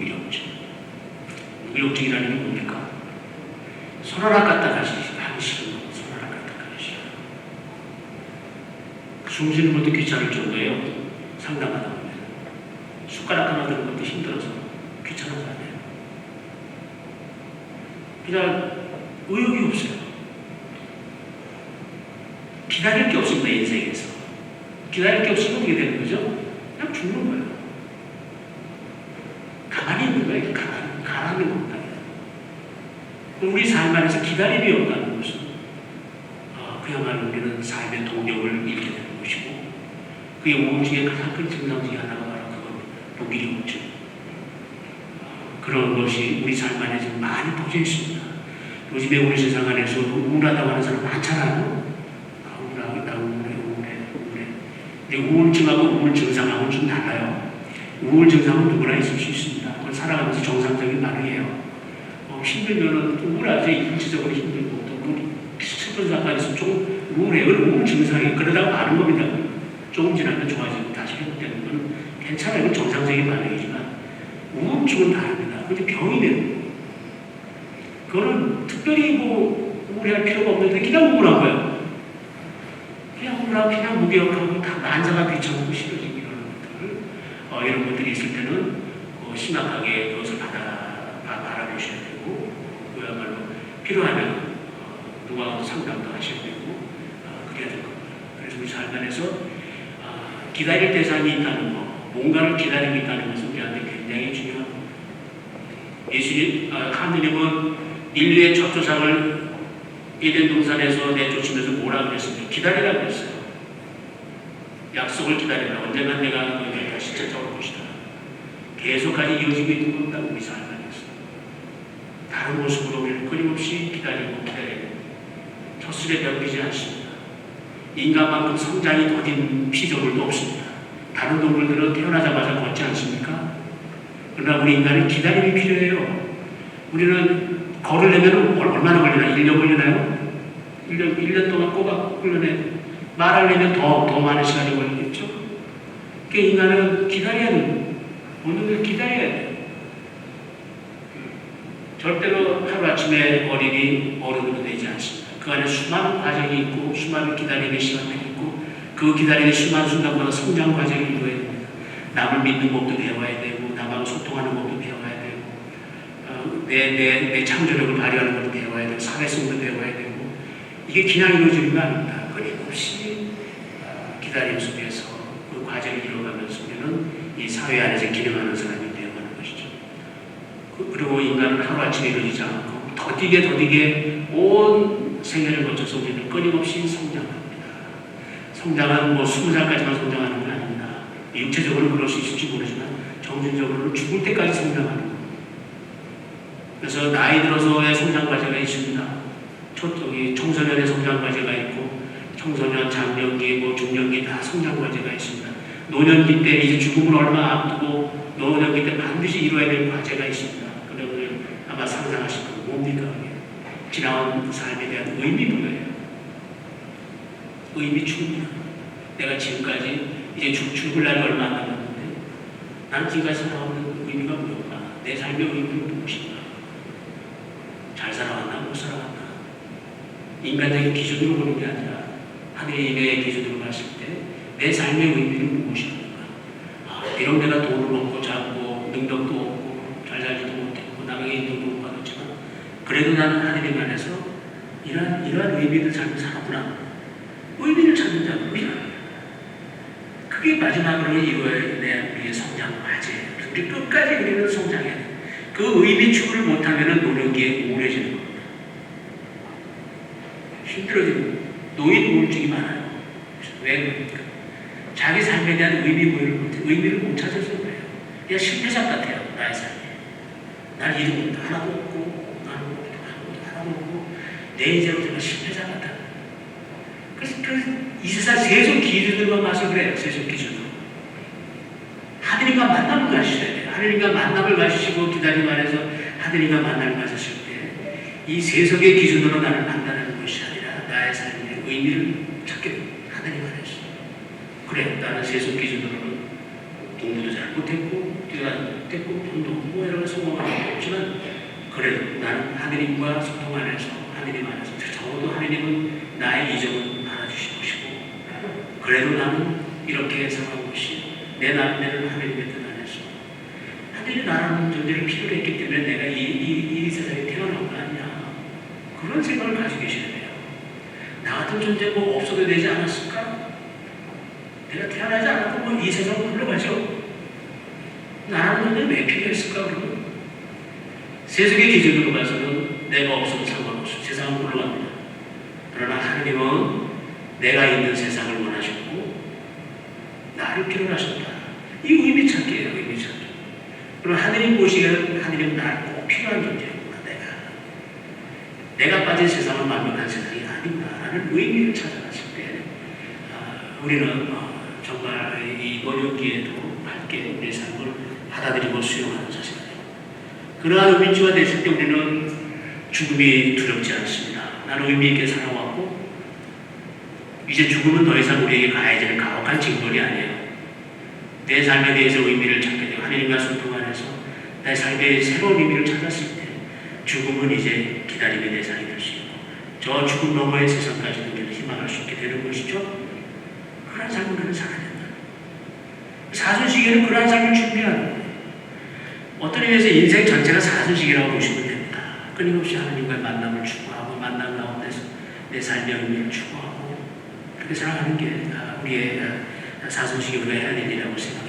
무기력증이라는 게 뭡니까? 손가락 갖다 하기 싫은 거. 손가락 갖다 하기 싫어. 숨 쉬는 것도 귀찮을 정도예요. 상담하다 보면 숟가락 하나 드는 것도 힘들어서 귀찮아서 안 해요. 그냥 의욕이 없어요. 기다릴 게 없습니다, 인생에서. 기다릴 게 없으면 어떻게 되는 거죠? 그냥 죽는 거예요. 가만히 있는 거예요. 가만히 있는 겁니다. 우리 삶 안에서 기다림이 없다는 것은 그야말로 우리는 삶의 동력을 잃게 되는 것이고, 그게 우울증의 가장 큰 증상 중에 하나가 바로 그건 무기력증. 그런 것이 우리 삶 안에 지금 많이 퍼져 있습니다. 요즘에 우리 세상 안에서 우울하다고 하는 사람 많잖아요. 우울해. 근데 우울증하고 우울 증상하고는 좀 달라요. 우울 증상은 누구나 있을 수 있습니다. 그건 살아가면서 정상적인 반응이에요. 힘들면은 우울하지, 일시적으로 힘들고, 또 슬픈 사건이 있으면 좀 우울해요. 그건 우울 증상이에요. 그러다가 많은 겁니다. 조금 지나면 좋아지고 다시 회복되는 건 괜찮아요. 그건 정상적인 반응이지만, 우울증은 다릅니다. 근데 병이 되는 거예요. 그거는 특별히 우울해할 필요가 없는데 그냥 우울한 거예요. 그냥 우울하고 그냥 무기력하고 다 만사가 귀찮고 싫어지고 이런 것들이 있을 때는 심각하게 그것을 바라보셔야 되고, 그야말로 필요하면 누가 상담도 하셔야 되고 그래야 될 겁니다. 그래서 우리 삶 안에서 기다릴 대상이 있다는 것, 뭔가를 기다리고 있다는 것은 우리한테 굉장히 중요합니다. 하느님은 인류의 첫 조상을 에덴 동산에서 내쫓으면서 뭐라 그랬습니까? 기다리라고 했어요. 약속을 기다리라. 언젠가 내가 너희를 다시 찾아올 것이다. 계속까지 이어지고 있는 겁니다. 우리 삶 안에서. 다른 모습으로 우리를 끊임없이 기다리고 젖술에 배우지 않습니다. 인간만큼 성장이 더딘 피조물도 없습니다. 다른 동물들은 태어나자마자 걷지 않습니까? 그러나 우리 인간은 기다림이 필요해요. 우리는 걸으려면 얼마나 걸리나? 1년 걸리나요? 1년 동안 꼬박 걸려내요. 말하려면 더 많은 시간이 걸리겠죠? 그러니까 인간은 기다려야 돼요. 오늘을 기다려야 돼요. 절대로 하루아침에 어린이 어른으로 되지 않습니다. 그 안에 수많은 과정이 있고, 수많은 기다림의 시간들이 있고, 그 기다림의 수많은 순간마다 성장 과정이 이루어야 됩니다. 남을 믿는 법도 배워야 되고, 남하고 소통하는 법도 배워야 되고, 내 창조력을 발휘하는 것도 배워야 되고, 사회성도 배워야 되고, 이게 그냥 이루어지는 거 아닙니다. 끊임없이 기다림 속에서 그 과정을 이루어가면서 우리는 이 사회 안에서 기능하는 사람이 되어가는 것이죠. 그리고 인간은 하루아침에 이루어지지 않고 더디게 온 생애를 거쳐서 우리는 끊임없이 성장합니다. 성장은 20살까지만 성장하는 건 아닙니다. 육체적으로는 그럴 수 있을지 모르지만 정신적으로는 죽을 때까지 성장하는 겁니다. 그래서 나이 들어서의 성장 과제가 있습니다. 청소년의 성장 과제가 있고, 청소년, 장년기, 중년기 다 성장 과제가 있습니다. 노년기 때 이제 죽음을 얼마 앞두고 노년기 때 반드시 이루어야 될 과제가 있습니다. 그러면 아마 상상하실 건 뭡니까? 지나온 삶에 대한 의미 부여예요. 의미 충분합니다. 내가 지금까지 이제 죽을 날이 얼마 안 남았는데 나는 지금까지 살아오는 의미가 뭐였나? 내 삶의 의미는 무엇인가? 잘 살아왔나? 못 살아왔나? 인간적인 기준으로 보는 게 아니라 하나님의 기준으로 봤을 때 내 삶의 의미는 무엇인가? 비록 내가 돈을 먹고 잡고 능력도 없고 잘 살지도 못했고 남에게 인정도 못 받았지만 그래도 나는 하나님 안에서 이러한 의미를 찾는 살았구나. 의미를 찾는 자는 우리가 그게 마지막으로 이루어야 될 우리의 성장 과제예요. 우리 끝까지 우리는 성장해야 돼. 그 의미 추구를 못하면 노력이 우울해지는 겁니다. 힘들어지는 노인 우울증이 많아요. 왜 그럽니까? 자기 삶에 대한 의미를 못 찾아서 그래요. 그냥 실패작 같아요. 나의 삶이. 난 이런 것도 하나도 없고, 하나도 없고, 내 인생은 정말 실패작 같아. 그래서 이 세상 세속 기준으로만 봐서 그래요. 세속 기준으로. 하느님과 만남을 가지셔야 돼요. 하느님과 만남을 가지시고 기다림 안에서 하느님과 만남을 가졌을 때 이 세속의 기준으로 나를 판단하는 것이 아니라 나의 삶의 의미를 찾게 됩니다. 하느님 안에서. 그래, 나는 세속 기준으로는 공부도 잘 못했고 뛰어나지 못했고 돈도 없고 이런 성공을 없지만 그래도 나는 하느님과 소통 안에서 하느님 안에서 적어도 하느님은 나의 이정을 알아주실 것이고 그래도 나는 이렇게 살아온 것이 내 나름대로 하느님의 뜻 안에서 하느님이 나라는 존재를 필요로 했기 때문에 내가 이 세상에 태어난 거 아니야. 그런 생각을 가지고 계셔야 돼요. 나 같은 존재 뭐 없어도 되지 않았을까? 내가 태어나지 않아도 뭐 이 세상 굴러가죠. 나라는 존재 왜 필요했을까? 그러면 세속의 기준으로 봐서는 내가 없어도 상관없어. 세상은 굴러갑니다. 그러나 하나님은 내가 있는 세상을 원하셨고 나를 필요하셨다. 이 의미 찾기예요. 의미 찾기. 그럼 하느님 보시기에는 하느님 나를 꼭 필요한 존재구나. 내가 빠진 세상은 완벽한 세상이 아니구나라는 의미를 찾아갔을 때 우리는 정말 이 어렵기에도 밝게 우리의 삶을 받아들이고 수용하는 자세가 돼요. 그러한 의미주가 됐을 때 우리는 죽음이 두렵지 않습니다. 나는 의미 있게 살아왔고 이제 죽음은 더 이상 우리에게 가해지는 가혹한 징벌이 아니에요. 내 삶에 대해서 의미를 찾게 되고 하나님과 소통 안에서 내 삶의 새로운 의미를 찾았을 때 죽음은 이제 기다림의 대상이 될 수 있고 저 죽음 너머의 세상까지도 우리는 희망할 수 있게 되는 것이죠. 그러한 삶을 우리는 살아야 된다. 사순시계는 그러한 삶을 준비하는 거예요. 어떤 의미에서 인생 전체가 사순시계라고 보시면 됩니다. 끊임없이 하나님과의 만남을 추구하고 만남 가운데서 내 삶의 의미를 추구하고 그렇게 살아가는 게 우리의 사순시계 우리가 해야 될 일이라고 생각합니다.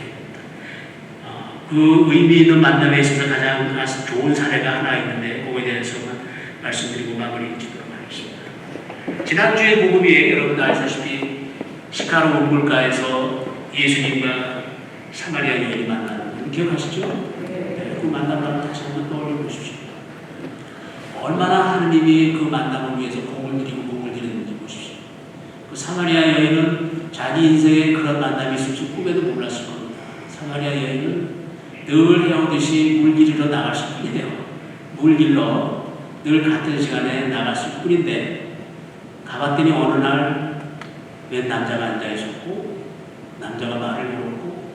그 의미 있는 만남에 있어서 가장 좋은 사례가 하나 있는데 그거에 대해서만 말씀드리고 마무리 짓도록 하겠습니다. 지난주에 복음이 여러분들 아시다시피 시카고 우물가에서 예수님과 사마리아 여인이 만나는 거 기억하시죠? 네, 그 만남을 다시 한번 떠올려 보십시오. 얼마나 하느님이 그 만남을 위해서 공을 들이는지 보십시오. 그 사마리아 여인은 자기 인생에 그런 만남이 있을 줄 꿈에도 몰랐을 겁니다. 사마리아 여인은 늘 해오듯이 물길로 나갔을 뿐이에요. 물길로 늘 같은 시간에 나갔을 뿐인데 가봤더니 어느 날 웬 남자가 앉아 있었고 남자가 말을 걸었고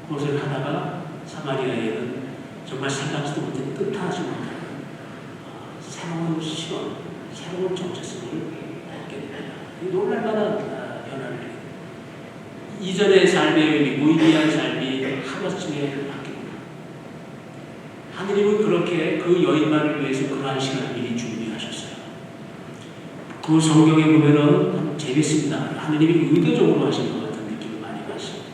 그것을 하다가 사마리아에는 정말 생각지도 못한 뜻하지 못한 새로운 시원, 새로운 정체성을 갖게 됩니다. 놀랄만한 변화를 이전의 삶의 의미, 무의미한 삶이 하루아침에 바뀝니다. 하느님은 그렇게 그 여인만을 위해서 그러한 시간을 미리 준비하셨어요. 그 성경에 보면은 재밌습니다. 하느님이 의도적으로 하신 것 같은 느낌을 많이 받습니다.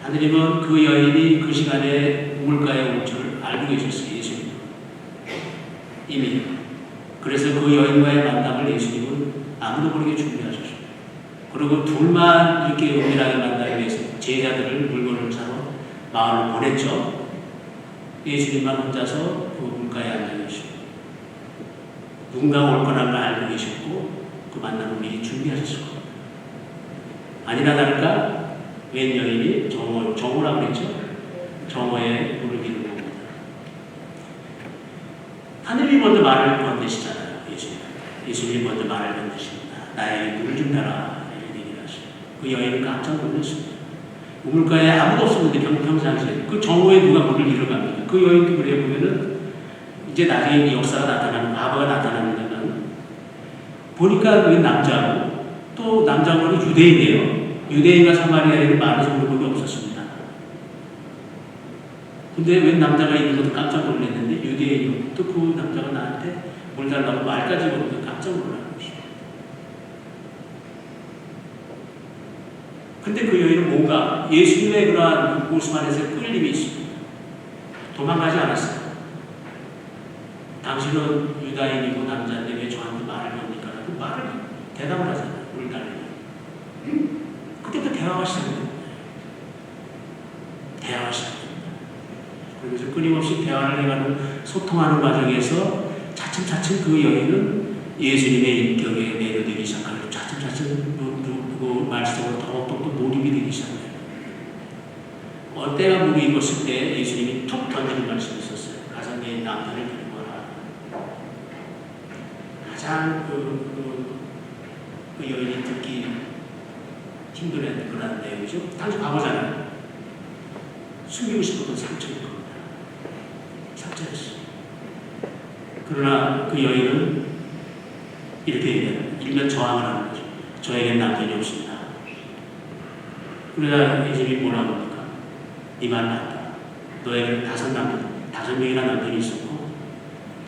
하느님은 그 여인이 그 시간에 우물가에 올 줄 알고 계셨어요. 예수님은 이미. 그래서 그 여인과의 만남을 예수님은 아무도 모르게 준비하셨어요. 그리고 둘만 이렇게 은밀하게 만나기 위해서 제자들을 물건을 사러 마을을 보냈죠. 예수님만 혼자서 그 물가에 앉아 계시고 누군가 올 거라는 걸 알고 계셨고 그 만남을 미리 준비하셨을 겁니다. 아니나 다를까 웬 여인이 정오라고 그랬죠. 정오에 물을 기는 겁니다. 하늘이 먼저 말을 건네시잖아요. 예수님이 먼저 말을 건네십니다. 나에게 물을 좀 달아. 그 여인은 깜짝 놀랐습니다. 우물가에 아무도 없었는데 평상시에 그 정오에 누가 물을 잃어 갑니까? 그 여인도 그래 보면은 이제 나중에 역사가 나타나는 과거가 나타나는 데는 보니까 왜 남자고 또 남자고는 유대인이에요. 유대인과 사마리아인은 많은 성도들이 없었습니다. 근데 왜 남자가 있는 것도 깜짝 놀랐는데 유대인이고 또 그 남자가 나한테 물 달라고 말까지 걸어도 깜짝 놀라는 것이죠. 근데 그 여인은 뭔가 예수님의 그러한 모습 안에서 끌림이 있습니다. 도망가지 않았어요. 당신은 유다인이고 남자인데 왜 저한테 말을 겁니까? 그 말을 대답을 하잖아요. 물 달래요. 그때부터 대화가 시작돼요. 대화가 시작됩니다. 그래서 끊임없이 대화를 해가는 소통하는 과정에서 차츰차츰 그 여인은 예수님의 인격에 매료되기 시작하고 차츰차츰 그 말씀으로 더욱더 몰입이 되기 시작해요. 때가 무르익었을 때 예수님이 툭 던지는 말씀이 있었어요. 가서 내 남편을 데리고 와라. 가장 그 여인이 듣기 힘들었던 그런 내용이죠. 당시 바보잖아요. 숨기고 싶었던 상처일 겁니다. 상처였어요. 그러나 그 여인은 이렇게 얘기합니다. 일면 저항을 하는 거죠. 저에겐 남편이 없습니다. 그러자 예수님이 뭐라고 합니까? 네 말 맞다. 너에게는 5명이나 남편이 있었고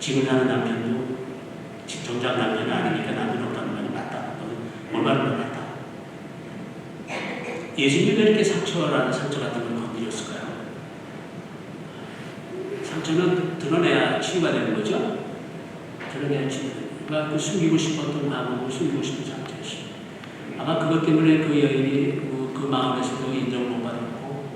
지금 사는 남편도 정작 남편이 아니니까 남편 없다는 말이 맞다. 얼마나 맞다. 예수님이 왜 이렇게 상처 같은 걸 건드렸을까요? 상처는 드러내야 치유가 되는 거죠. 드러내야 치유가 되는 거죠. 그러니까 그 숨기고 싶었던 마음을 숨기고 싶은 상처였어요. 아마 그것 때문에 그 여인이 그 마을에서도 인정을 못 받았고,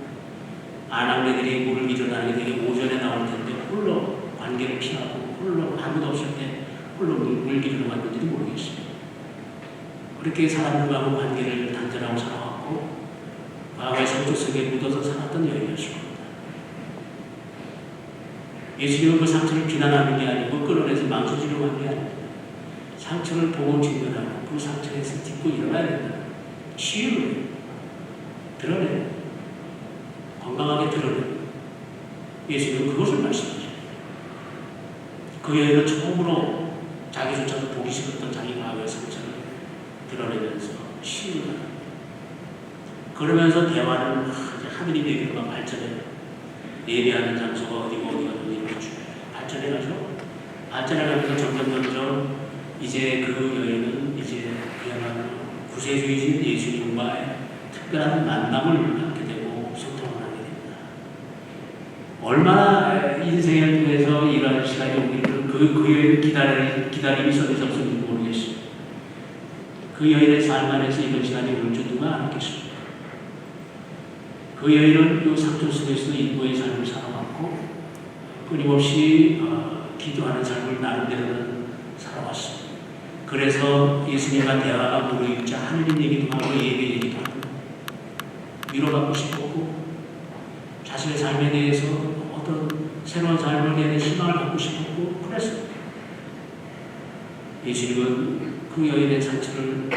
아낙네들이 물을 밀어나는 게 되게 오전에 나올 텐데 홀로 관계를 피하고 홀로 아무도 없을 때 홀로 물 기르러 갔는지도 모르겠어요. 그렇게 사람들하고 관계를 단절하고 살아왔고 과거의 상처 속에 묻어서 살았던 여인이었을 겁니다. 예수님은 그 상처를 비난하는 게 아니고 끌어내서 망쳐주려고 한 게 아닙니다. 상처를 보고 직면하고 그 상처에서 딛고 일어나야 된다. 치유를 드러내, 건강하게 드러내. 예수님은 그것을 말씀하죠. 그 여인은 처음으로 자기조차도 보기 싫었던 자기 과거의 상처를 드러내면서 치유를 합니다. 그러면서 대화는 하느님 얘기로만 발전해요. 예배하는 장소가 어디고 어디가 발전해가죠. 발전해가면서 점점 이제 그 여인은 이제 그야말로 구세주이신 예수님과의 특별한 만남을 갖게 되고 소통을 하게 됩니다. 얼마나 인생을 통해서 이러한 시간이 오기를 그 여인을 기다림이 섭섭했는지 모르겠어요. 그 여인의 삶 안에서 이런 시간이 올 줄 누가 알았겠습니까? 그 여인은 이 상처 속에서 인고의 삶을 살아왔고 끊임없이 기도하는 삶을 나름대로는 살아왔습니다. 그래서 예수님과 대화가 무르익자 하느님 얘기도 하고 예배 얘기도 하고 위로받고 싶었고 자신의 삶에 대해서 어떤 새로운 삶을 대한 희망을 갖고 싶었고 그랬습니다. 예수님은 그 여인의 상처를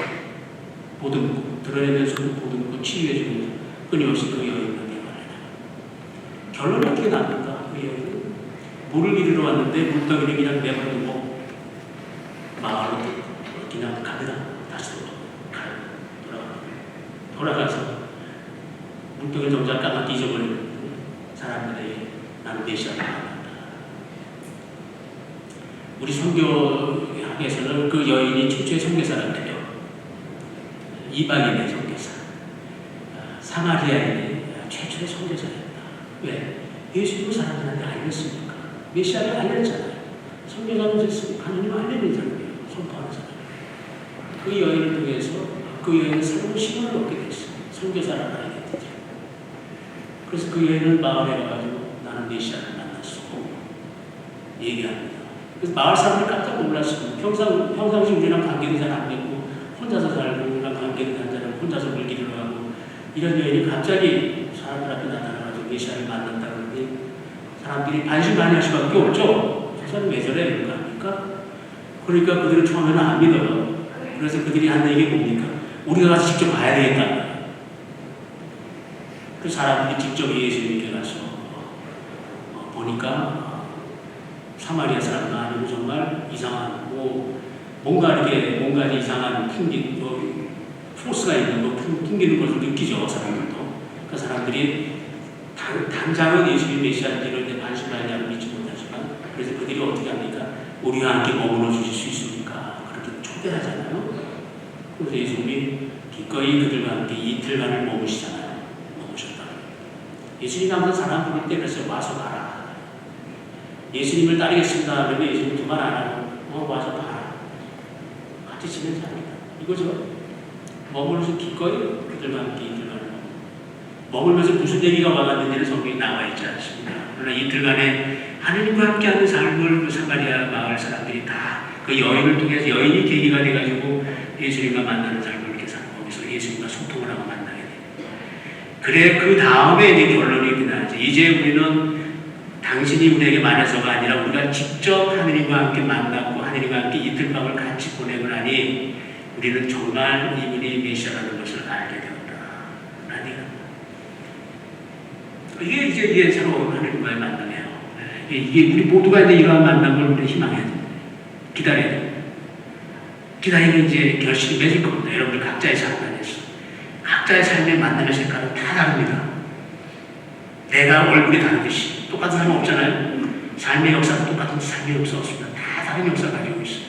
보듬고 드러내면서도 보듬고 치유해주면서 끊임없이 그 여인과 대화를 해요. 결론이 어떻게 납니까? 그 여인은 물을 기르러 왔는데 물더기를 그냥 내버려두고 마을로 그냥 갑니다. 다시 돌아가서 물병을 정작 까맣게 잊어버리는 사람들에게 나는 메시아를 만난다. 우리 선교학에서는 그 여인이 최초의 선교사라는데요. 이방인의 선교사. 사마리아인이 최초의 선교사였다. 왜? 예수님은 사람들한테 알렸습니까? 메시아를 알렸잖아요. 선교사는 하나님을 알리는 사람이에요. 선포하는 사람. 그 여인을 통해서 그 여인은 새로운 신앙을 얻게 됐어요. 선교사라는 아이덴티티. 그래서 그 여인은 마을에 가가지고 나는 메시아를 만났어. 얘기합니다. 그래서 마을 사람들이 깜짝 놀랐어요. 평상시 우리랑 관계도 잘 안 됐고 혼자서 살고 우리랑 관계도 잘 되고 혼자서 물기를 하고 이런 여인이 갑자기 사람들 앞에 나타나가지고 메시아를 만난다 그러는데 사람들이 반신반의할 수밖에 없죠. 저 사람 왜 저래? 이런 거 아닙니까? 그러니까 그들은 처음에는 안 믿어요. 그래서 그들이 하는 얘기 뭡니까? 우리가 가서 직접 봐야 되겠다. 그 사람들이 직접 예수님께 가서 보니까 사마리아 사람은 아니고 정말 이상한 뭔가 이상한 풍기 포스가 있는 거 풍기는 것을 느끼죠. 사람들도. 그 사람들이 당장은 예수님 메시아를 이럴 때 반신반의하고 믿지 못하지만 그래서 그들이 어떻게 합니까? 우리와 함께 머물러 주실 수 있습니까? 그렇게 초대하잖아요. 그래서 예수님이 기꺼이 그들과 함께 이틀간을 머무시잖아요. 머무셨다. 예수님이 항상 사람 부를 때 그래서 와서 가라. 예수님을 따르겠습니다. 그러면 예수님 두 말 안 하고 와서 봐라. 같이 지내자. 이거죠. 머물면서 기꺼이 그들과 함께 이틀간을 머물면서 무슨 얘기가 와갔는지는 성경에 나와 있지 않습니다. 그러나 이틀간에 하느님과 함께하는 삶을 그 사마리아 마을 사람들이 다 그 여인을 통해서 여인이 계기가 돼가지고 예수님과 만나는 삶을 이렇게 살고 거기서 예수님과 소통을 하고 만나게 돼요. 그래 그 다음에 이제 결론이 이렇게 나죠. 이제 우리는 당신이 우리에게 말해서가 아니라 우리가 직접 하느님과 함께 만나고 하느님과 함께 이틀밤을 같이 보내고 나니 우리는 정말 이분이 메시아라는 것을 알게 되었다. 이게 이제 새로운 하느님과의 만남이에요. 이게 우리 모두가 이제 이러한 만남을 우리 희망해야 돼요. 기다려야 돼요. 기다리면 이제 결실이 맺을 겁니다. 여러분들 각자의 삶 안에서. 각자의 삶의 만남의 색깔은 다 다릅니다. 내가 얼굴이 다르듯이 똑같은 사람 없잖아요. 삶의 역사가 똑같은 삶의 역사 없습니다. 다 다른 역사 가지고 있어요.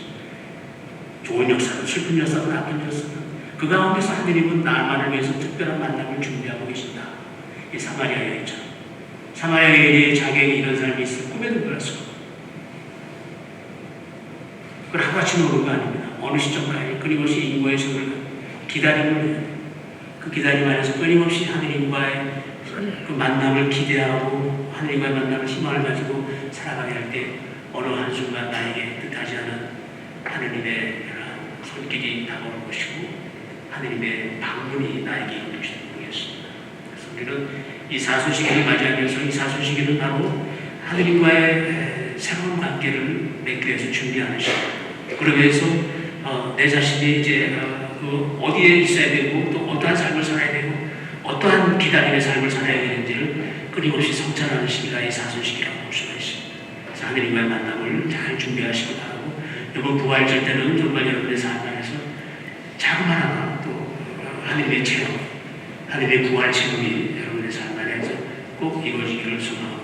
좋은 역사든 슬픈 역사든 나쁜 역사든 그 가운데서 하느님은 나만을 위해서 특별한 만남을 준비하고 계신다. 이 사마리아 여인처럼. 사마리아 여인의 자기에게 이런 사람이 있을 꿈에도 몰랐을 겁니다. 그걸 하루아침에 오는 거 아닙니다. 어느 시점까지 끊임없이 인고의 세월을 기다림을 그 기다림 안에서 끊임없이 하느님과의 그 만남을 기대하고 하느님과의 만남을 희망을 가지고 살아가야 할 때 어느 한순간 나에게 뜻하지 않은 하느님의 손길이 다가올 것이고 하느님의 방문이 나에게 이룰 것을 모르겠습니다. 그래서 우리는 이 사순시기를 맞이하면서 이 사순시기는 바로 하느님과의 새로운 관계를 맺기 위해서 준비하는 시간. 그러기 위해서 내 자신이 이제 그 어디에 있어야 되고 또 어떠한 삶을 살아야 되고 어떠한 기다림의 삶을 살아야 되는지를 끊임없이 성찰하는 시기가 이 사순시기라고 볼 수가 있습니다. 그래서 하느님과의 만남을 잘 준비하시기 바라고 이번 부활절 때는 정말 여러분의 삶 안에서 자그마한 또 하느님의 체험, 하느님의 부활 체험이 여러분의 삶 안에서 꼭 이루어지기를 소망합니다.